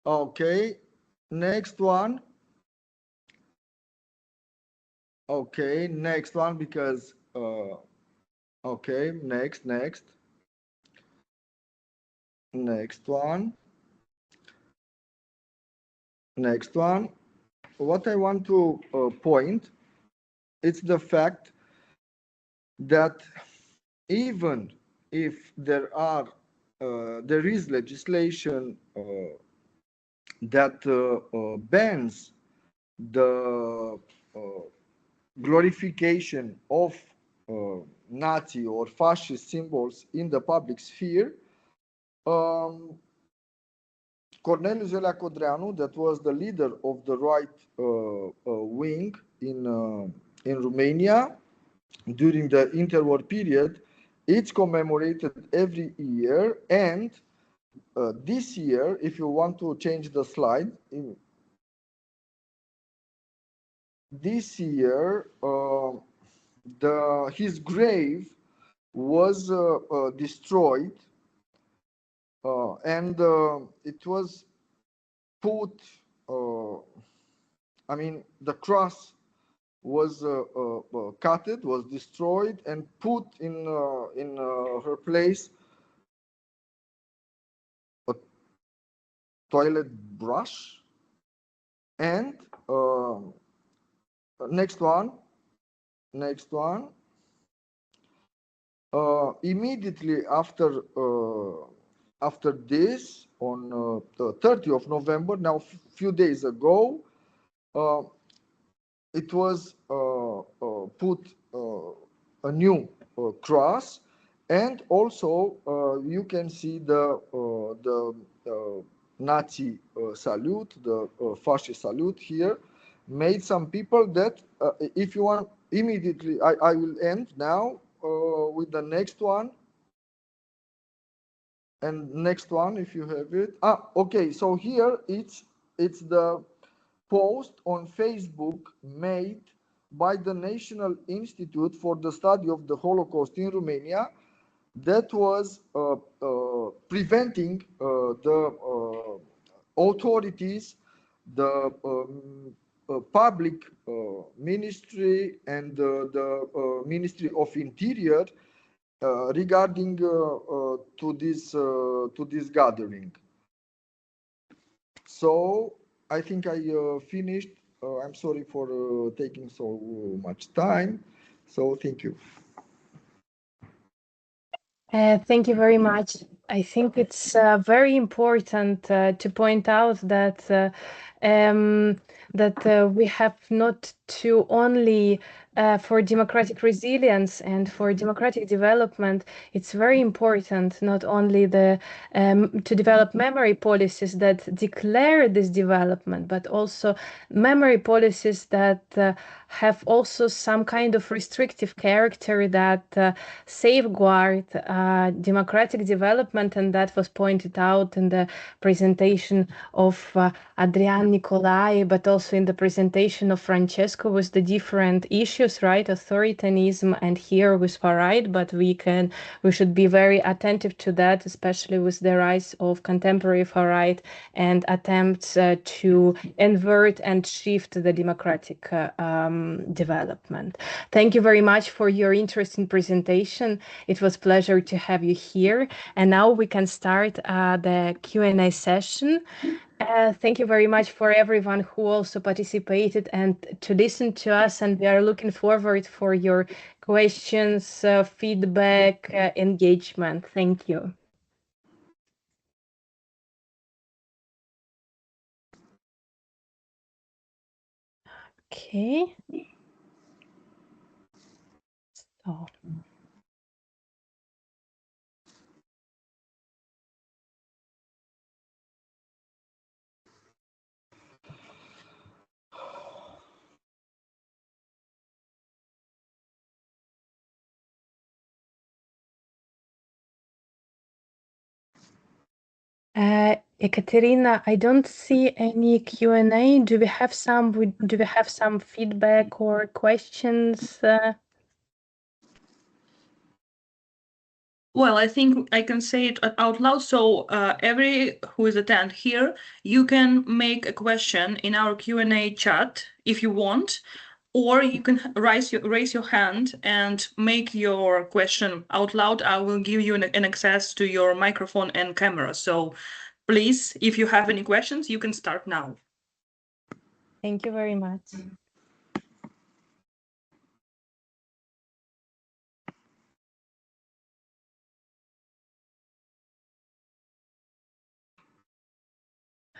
Okay, next one. Okay, next one, because okay, next one. Next one. What I want to point, it's the fact that even if there is legislation that bans the glorification of Nazi or fascist symbols in the public sphere, Corneliu Zelea Codreanu, that was the leader of the right wing in Romania during the interwar period, it's commemorated every year. And this year, if you want to change the slide, this year his grave was destroyed, and it was put, the cross was cut, was destroyed, and put in her place a toilet brush. And next one. immediately after this, on the 30th of November, now few days ago, it was put a new cross, and also you can see the Nazi salute, the fascist salute here, made some people that, if you want, immediately, I will end now with the next one. And next one, if you have it. Okay, so here it's the post on Facebook made by the National Institute for the Study of the Holocaust in Romania, that was preventing the authorities, the public ministry, and the Ministry of Interior regarding to this gathering. So I think I finished. I'm sorry for taking so much time. So thank you. Thank you very much. I think it's very important to point out that we have not to only for democratic resilience and for democratic development, it's very important not only to develop memory policies that declare this development, but also memory policies that have also some kind of restrictive character that safeguard democratic development, and that was pointed out in the presentation of Adrian Nicolai, but also in the presentation of Francesco, with the different issues, right? Authoritarianism and here with far right, but we should be very attentive to that, especially with the rise of contemporary far right and attempts to invert and shift the democratic development. Thank you very much for your interesting presentation. It was a pleasure to have you here. And now we can start the Q&A session. Thank you very much for everyone who also participated and to listen to us. And we are looking forward for your questions, feedback, engagement. Thank you. Okay. So. Ekaterina, I don't see any Q&A. Do we have some feedback or questions? Well, I think I can say it out loud. So every who is attend here, you can make a question in our Q&A chat if you want, or you can raise your hand and make your question out loud. I will give you an access to your microphone and camera. So please, if you have any questions, you can start now. Thank you very much.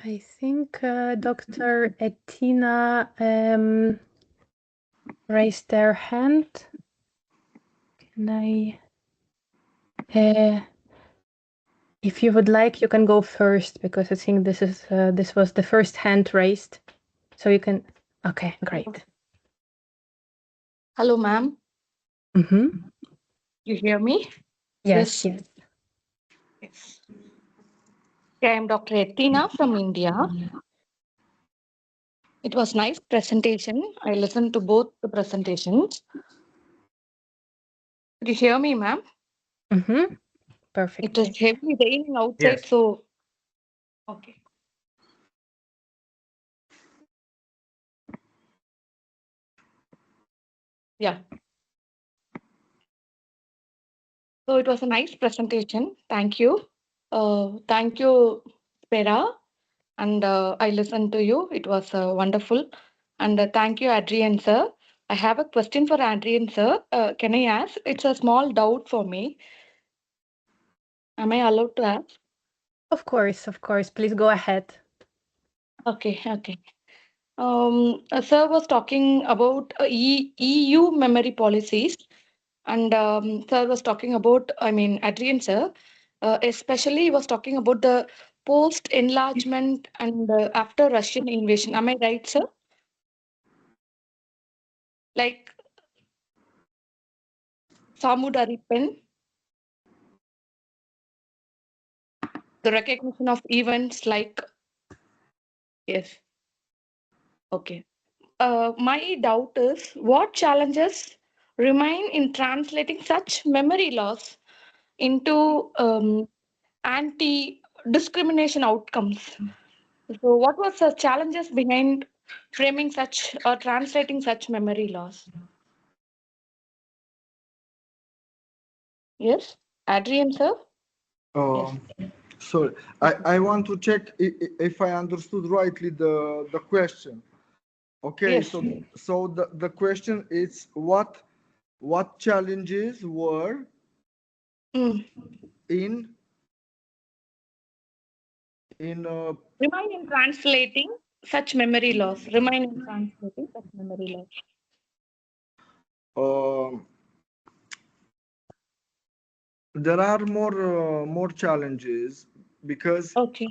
I think Dr. Ettina raised their hand. Can I? If you would like, you can go first because I think this was the first hand raised. So you can. Okay, great. Hello, ma'am. Mm-hmm. You hear me? Yes. Yes. I am Dr. Ettina from India. It was nice presentation. I listened to both the presentations. Did you hear me, ma'am? Mm-hmm. Perfect. It is heavily raining outside, Yes. so okay. Yeah. So it was a nice presentation. Thank you. Thank you, Spera. And I listened to you. It was wonderful. And thank you, Adrian, sir. I have a question for Adrian, sir. Can I ask? It's a small doubt for me. Am I allowed to ask? Of course, please go ahead. Okay, okay. Sir was talking about EU memory policies, and sir was talking about, I mean, Adrian, sir, especially he was talking about the post-enlargement and after Russian invasion. Am I right, sir? Like Samudaripen, the recognition of events like, yes, okay. My doubt is what challenges remain in translating such memory loss into anti-discrimination outcomes. So, what was the challenges behind framing such or translating such memory loss? Yes, Adrian, sir. Yes. Sorry, I want to check if I understood rightly the question. Okay, Yes. so the question is what challenges were Mm. in Remain in translating such memory loss. Remain in translating such memory loss. there are more challenges because Okay.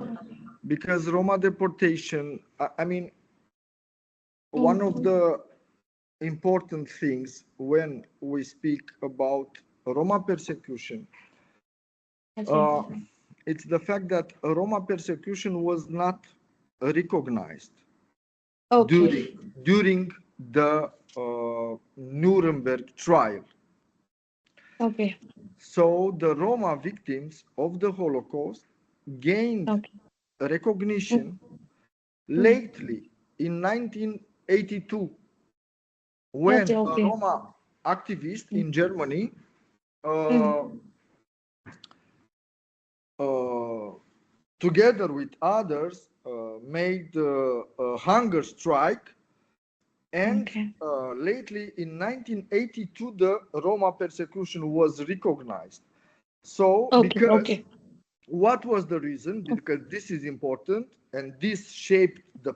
Roma deportation. I mean, one of the important things when we speak about Roma persecution, it's the fact that Roma persecution was not recognized during the Nuremberg trial. Okay. So the Roma victims of the Holocaust gained recognition lately in 1982 when a Roma activist in Germany together with others made a hunger strike, and lately in 1982 the Roma persecution was recognized. So because what was the reason? Because this is important, and this shaped the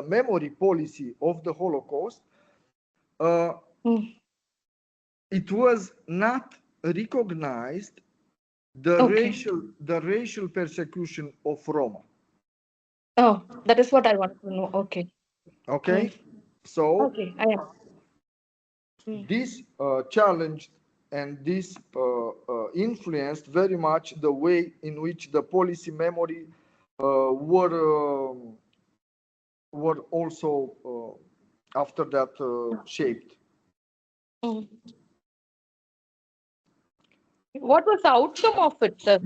memory policy of the Holocaust. It was not recognized the racial persecution of Roma. Oh, that is what I want to know. Okay. Okay, so I am. this challenged and this influenced very much the way in which the policy memory were also after that shaped. What was the outcome of it, sir?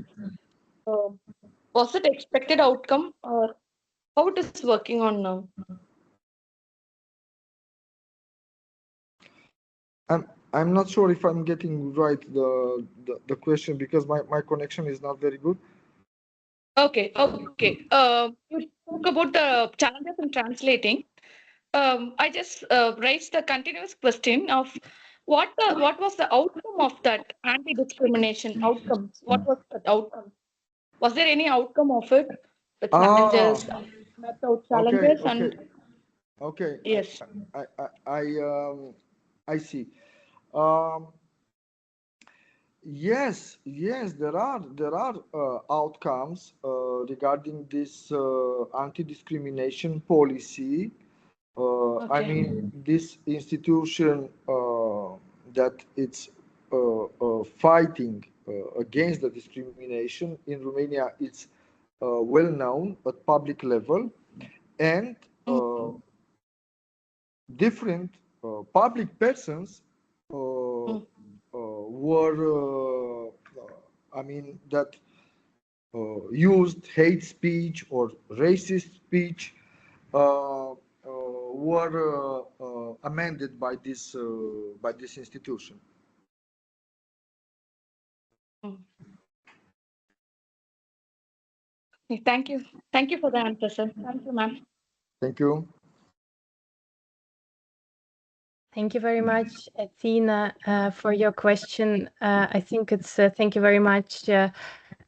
Was it expected outcome, or how it is working on now? I'm not sure if I'm getting right the question, because my connection is not very good. Okay. You spoke about the challenges in translating. I just raised the continuous question of what was the outcome of that anti-discrimination outcomes? What was the outcome? Was there any outcome of it? The challenges, met out challenges, and Okay. yes. I see. Yes, there are outcomes regarding this anti-discrimination policy. I mean, this institution that it's fighting against the discrimination in Romania, it's well known at public level, and different public persons were, I mean, that used hate speech or racist speech were amended by this institution. Thank you. Thank you for the answer, sir. Thank you, ma'am. Thank you. Thank you very much, Athena, for your question. I think it's thank you very much,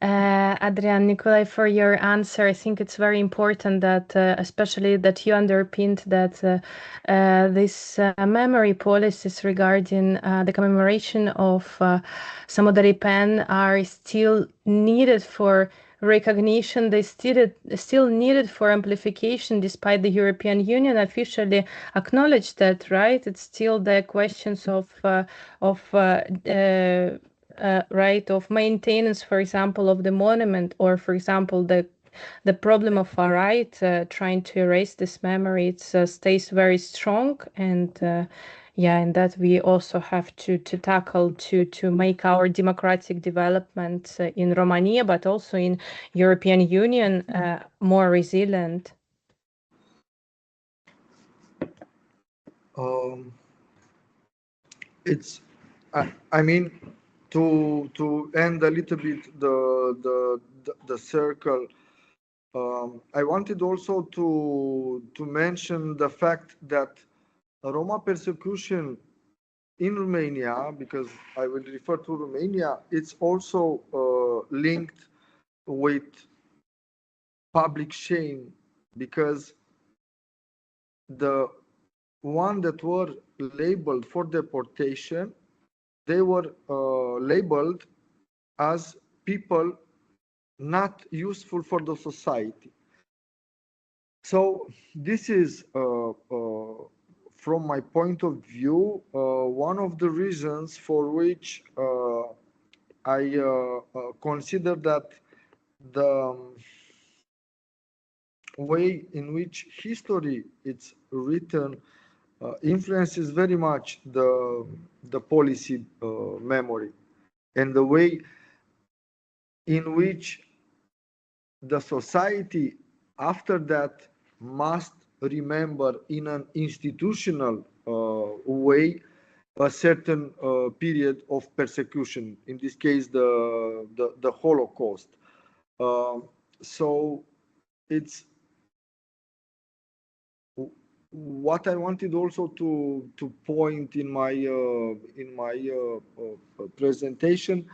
Adrian Nikolai, for your answer. I think it's very important that, especially that you underpinned that this memory policies regarding the commemoration of Samudari Pen are still needed for recognition. They still needed for amplification, despite the European Union officially acknowledged that, right? It's still the questions of right, of maintenance, for example, of the monument, or for example the problem of a right trying to erase this memory. It stays very strong, and yeah, and that we also have to tackle to make our democratic development in Romania, but also in European Union, more resilient. It's, I mean, to end a little bit the circle. I wanted also to mention the fact that Roma persecution in Romania, because I will refer to Romania, it's also linked with public shame, because the one that were labeled for deportation, they were labeled as people not useful for the society. So this is, from my point of view, one of the reasons for which I consider that the way in which history is written influences very much the policy memory, and the way in which the society after that must remember in an institutional way a certain period of persecution, in this case the Holocaust. So it's what I wanted also to point in my presentation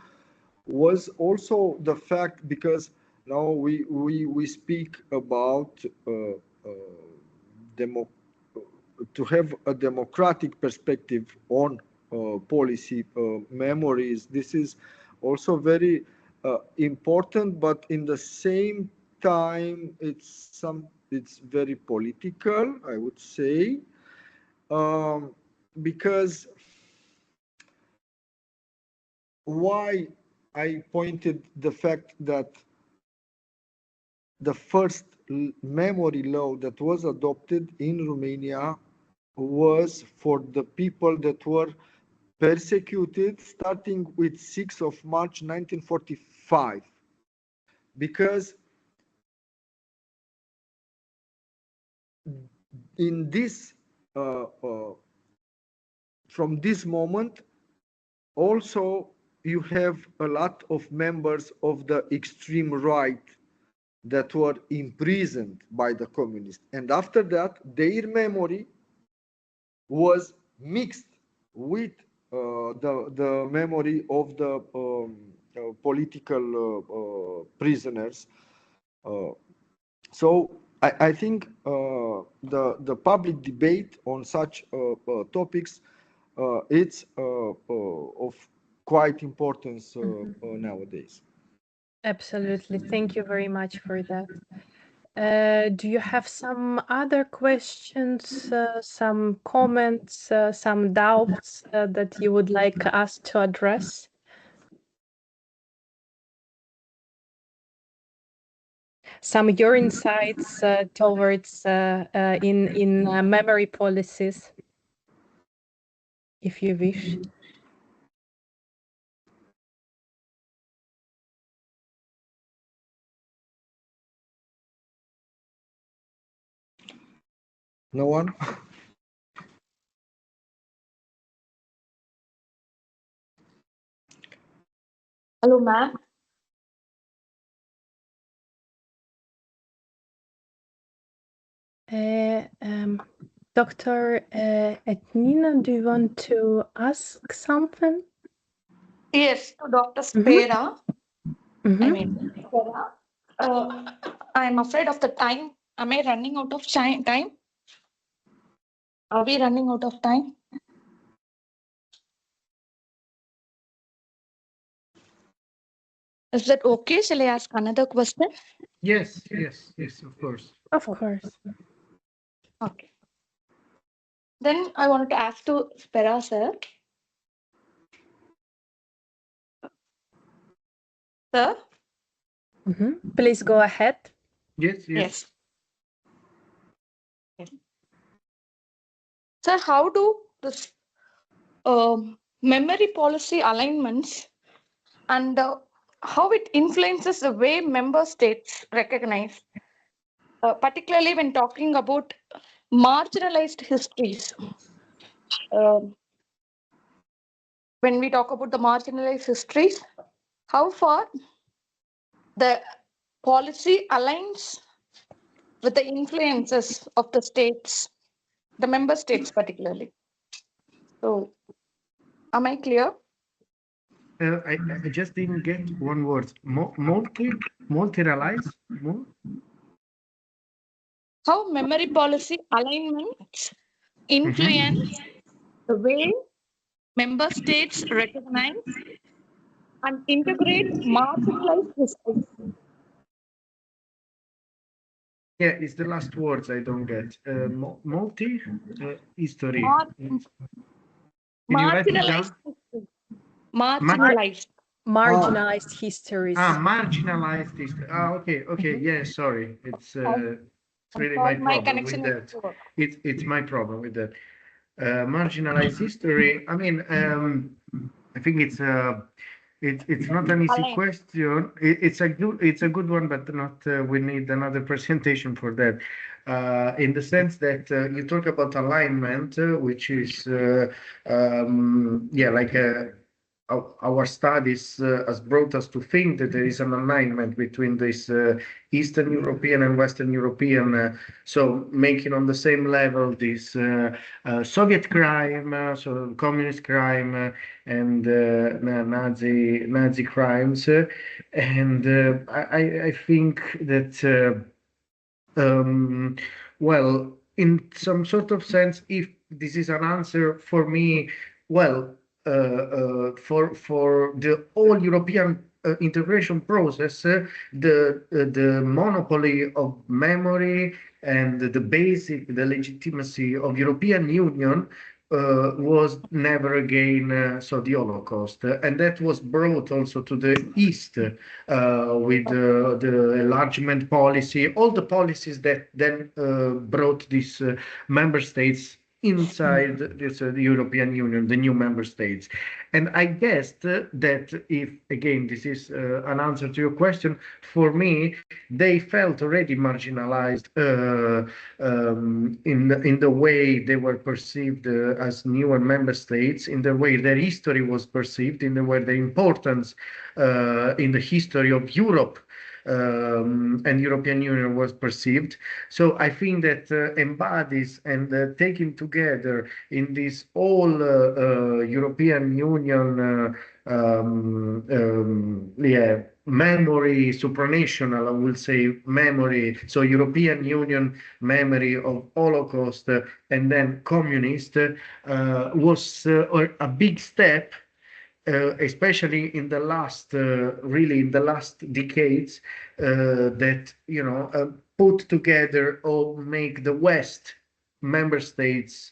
was also the fact, because now we speak about to have a democratic perspective on policy memories. This is also very important, but in the same time it's very political, I would say, because why I pointed the fact that the first memory law that was adopted in Romania was for the people that were persecuted starting with 6th of March 1945, because in this from this moment also you have a lot of members of the extreme right that were imprisoned by the communists, and after that their memory was mixed with the memory of the political prisoners. So I think the public debate on such topics it's of quite importance nowadays. Absolutely. Thank you very much for that. Do you have some other questions, some comments, some doubts that you would like us to address? Some your insights towards in memory policies, if you wish. No one? Hello, ma'am. Dr. Etnina, do you want to ask something? Yes, to Dr. Spera. Mhm. I mean, Spera. I'm afraid of the time. Am I running out of time? Are we running out of time? Is that okay? Shall I ask another question? Yes, of course. Of course. Okay. Then I wanted to ask to Spera sir. Sir? Please go ahead. Yes. Sir, how do this memory policy alignments and how it influences the way member states recognize, particularly when talking about marginalized histories? When we talk about the marginalized histories, how far the policy aligns with the influences of the states, the member states particularly. So, am I clear? I just didn't get one word. Multi-realize? How memory policy alignments influence the way member states recognize and integrate marginalized history. Yeah, it's the last words I don't get. History. Can you write it Marginalized down? history. Marginalized. Marginalized histories. Marginalized history. Okay. Yeah, sorry. It's really my Sorry, my problem with connection that. is poor. It's my problem with that. Marginalized history. I mean, I think it's not an easy Align. question. It's a good one, but not. We need another presentation for that. In the sense that you talk about alignment, which is like our studies has brought us to think that there is an alignment between this Eastern European and Western European, so making on the same level this Soviet crime, so communist crime, and Nazi crimes, and I think that. Well, in some sort of sense, if this is an answer for me, well, for the all European integration process, the monopoly of memory and the legitimacy of European Union was never again so the Holocaust, and that was brought also to the East with the enlargement policy, all the policies that then brought these member states inside this, the European Union, the new member states. And I guessed that if, again, this is an answer to your question, for me, they felt already marginalized in the way they were perceived as newer member states, in the way their history was perceived, in the way their importance in the history of Europe and European Union was perceived. So I think that embodies and taken together in this all European Union memory, supranational, I will say memory, so European Union memory of Holocaust and then communist was a big step especially in the last, really in the last decades, that put together or make the Western member states,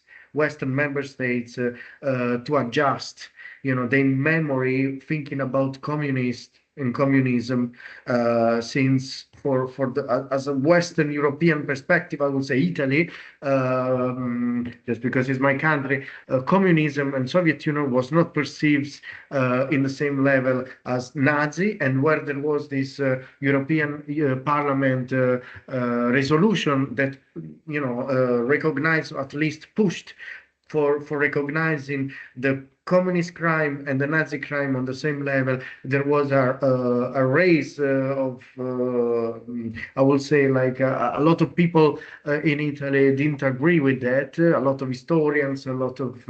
to adjust, their memory, thinking about communist and communism, since as a Western European perspective, I would say Italy, just because it's my country, communism and Soviet Union was not perceived in the same level as Nazi, and where there was this European Parliament resolution that recognized, at least pushed for recognizing the communist crime and the Nazi crime on the same level. There was a race of, I would say, like a lot of people in Italy didn't agree with that. A lot of historians, a lot of,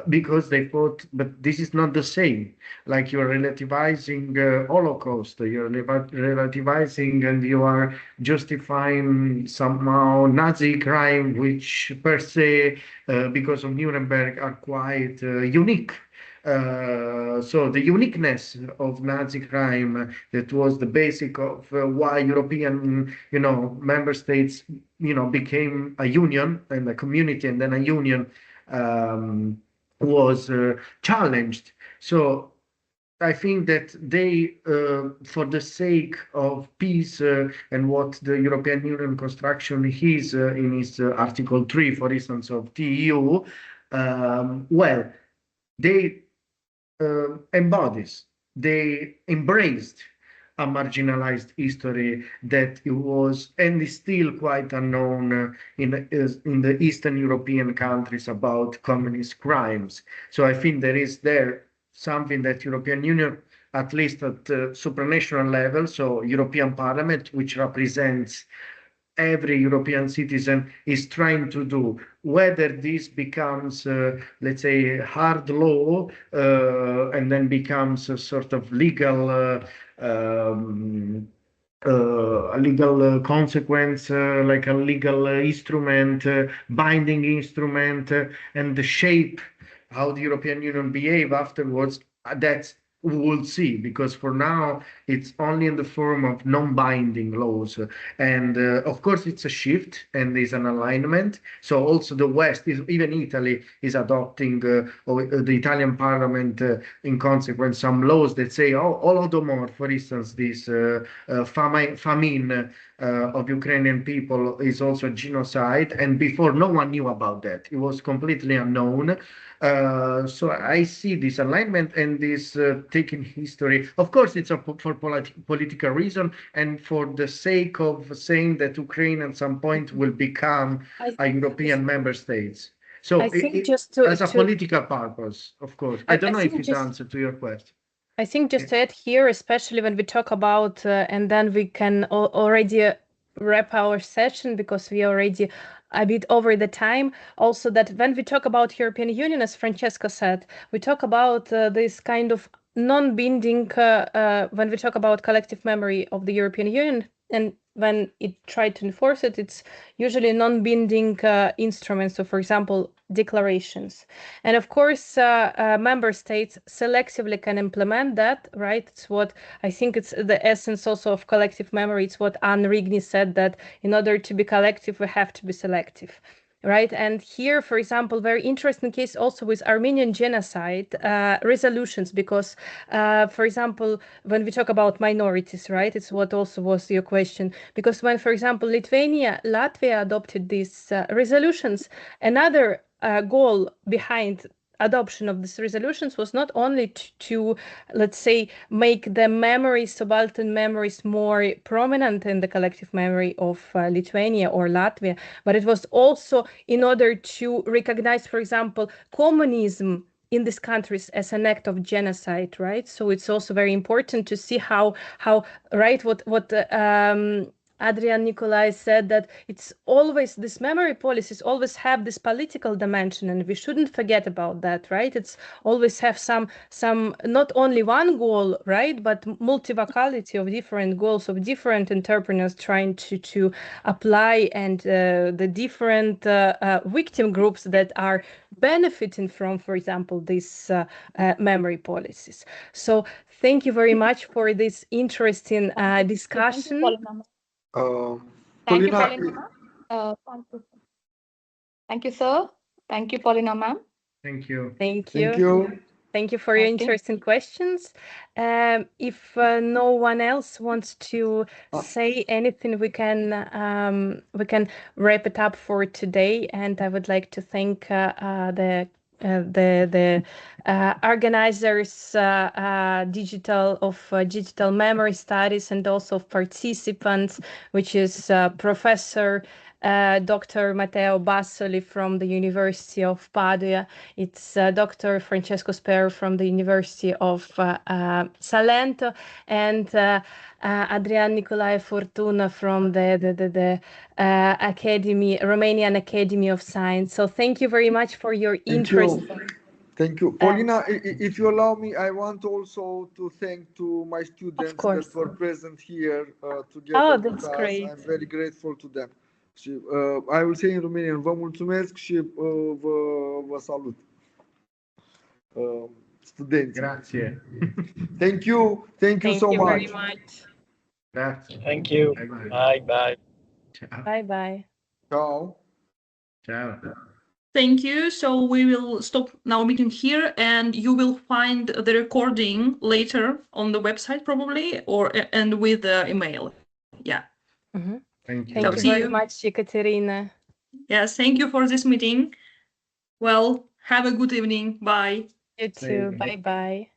because they thought, but this is not the same. Like you're relativizing Holocaust, you're relativizing and you are justifying somehow Nazi crime, which per se, because of Nuremberg, are quite unique. So the uniqueness of Nazi crime, that was the basic of why European, member states, became a union and a community and then a union, was challenged. So I think that they, for the sake of peace and what the European Union construction is in its Article 3, for instance, of TEU, well, they embodies, they embraced a marginalized history that it was and is still quite unknown in the Eastern European countries about communist crimes. So I think there something that European Union, at least at supranational level, so European Parliament, which represents every European citizen, is trying to do. Whether this becomes, let's say, hard law and then becomes a sort of legal a legal consequence, like a legal instrument, binding instrument, and the shape how the European Union behave afterwards, that's we will see, because for now it's only in the form of non-binding laws, and of course it's a shift and there's an alignment. So also the West is, even Italy is adopting, or the Italian Parliament, in consequence, some laws that say, oh, Holodomor, for instance, this famine of Ukrainian people is also genocide, and before no one knew about that. It was completely unknown. So I see this alignment and this taking history. Of course, it's for political reason and for the sake of saying that Ukraine at some point will become a European member state. So I think just to, as a political purpose, of course. I don't know if it's answer to your question. I think just to add here, especially when we talk about, and then we can already wrap our session because we already a bit over the time. Also, that when we talk about European Union, as Francesco said, we talk about this kind of non-binding, when we talk about collective memory of the European Union, and when it tried to enforce it, it's usually non-binding instruments. So, for example, declarations. And of course, member states selectively can implement that, right? It's what I think it's the essence also of collective memory. It's what Anne Rigney said, that in order to be collective, we have to be selective. Right. And here, for example, very interesting case also with Armenian genocide resolutions, because, for example, when we talk about minorities, right, it's what also was your question, because when, for example, Lithuania, Latvia adopted these resolutions, another goal behind adoption of these resolutions was not only to, let's say, make the memories, subaltern memories, more prominent in the collective memory of Lithuania or Latvia, but it was also in order to recognize, for example, communism in these countries as an act of genocide, right? So it's also very important to see how right, what Adrian Nicolai said, that it's always, this memory policies always have this political dimension, and we shouldn't forget about that, right? It's always have some not only one goal, right, but multivocality of different goals of different entrepreneurs trying to apply, and the different victim groups that are benefiting from, for example, these memory policies. So thank you very much for this interesting discussion. Thank you, Paulina. Paulina. Thank you, sir. Thank you, Paulina, ma'am. Thank you. Thank you. Thank you. Thank you for your Okay. interesting questions. If no one else wants to say anything, we can wrap it up for today. And I would like to thank the organizers digital memory studies, and also participants, which is Professor Dr. Matteo Bassoli from the University of Padua. It's Dr. Francesco Sper from the University of Salento, and Adrian Nicolae Fortuna from the Academy, Romanian Academy of Science. So thank you very much for your interest. Thank you. Paulina, if you allow me, I want also to thank to my students that were present here together with us. Great. I'm very grateful to them. I will say in Romanian, vă mulțumesc și vă salut. Studenți. Grazie. Thank you so much. Very much. Grazie. Thank you. Bye. Bye. Ciao. Bye. Ciao. Ciao. Thank you. So we will stop now meeting here, and you will find the recording later on the website probably, and with the email. Yeah. Mm-hmm. Thank you. Thank you very much, Ekaterina. Yes, thank you for this meeting. Well, have a good evening. Bye. You too. Bye.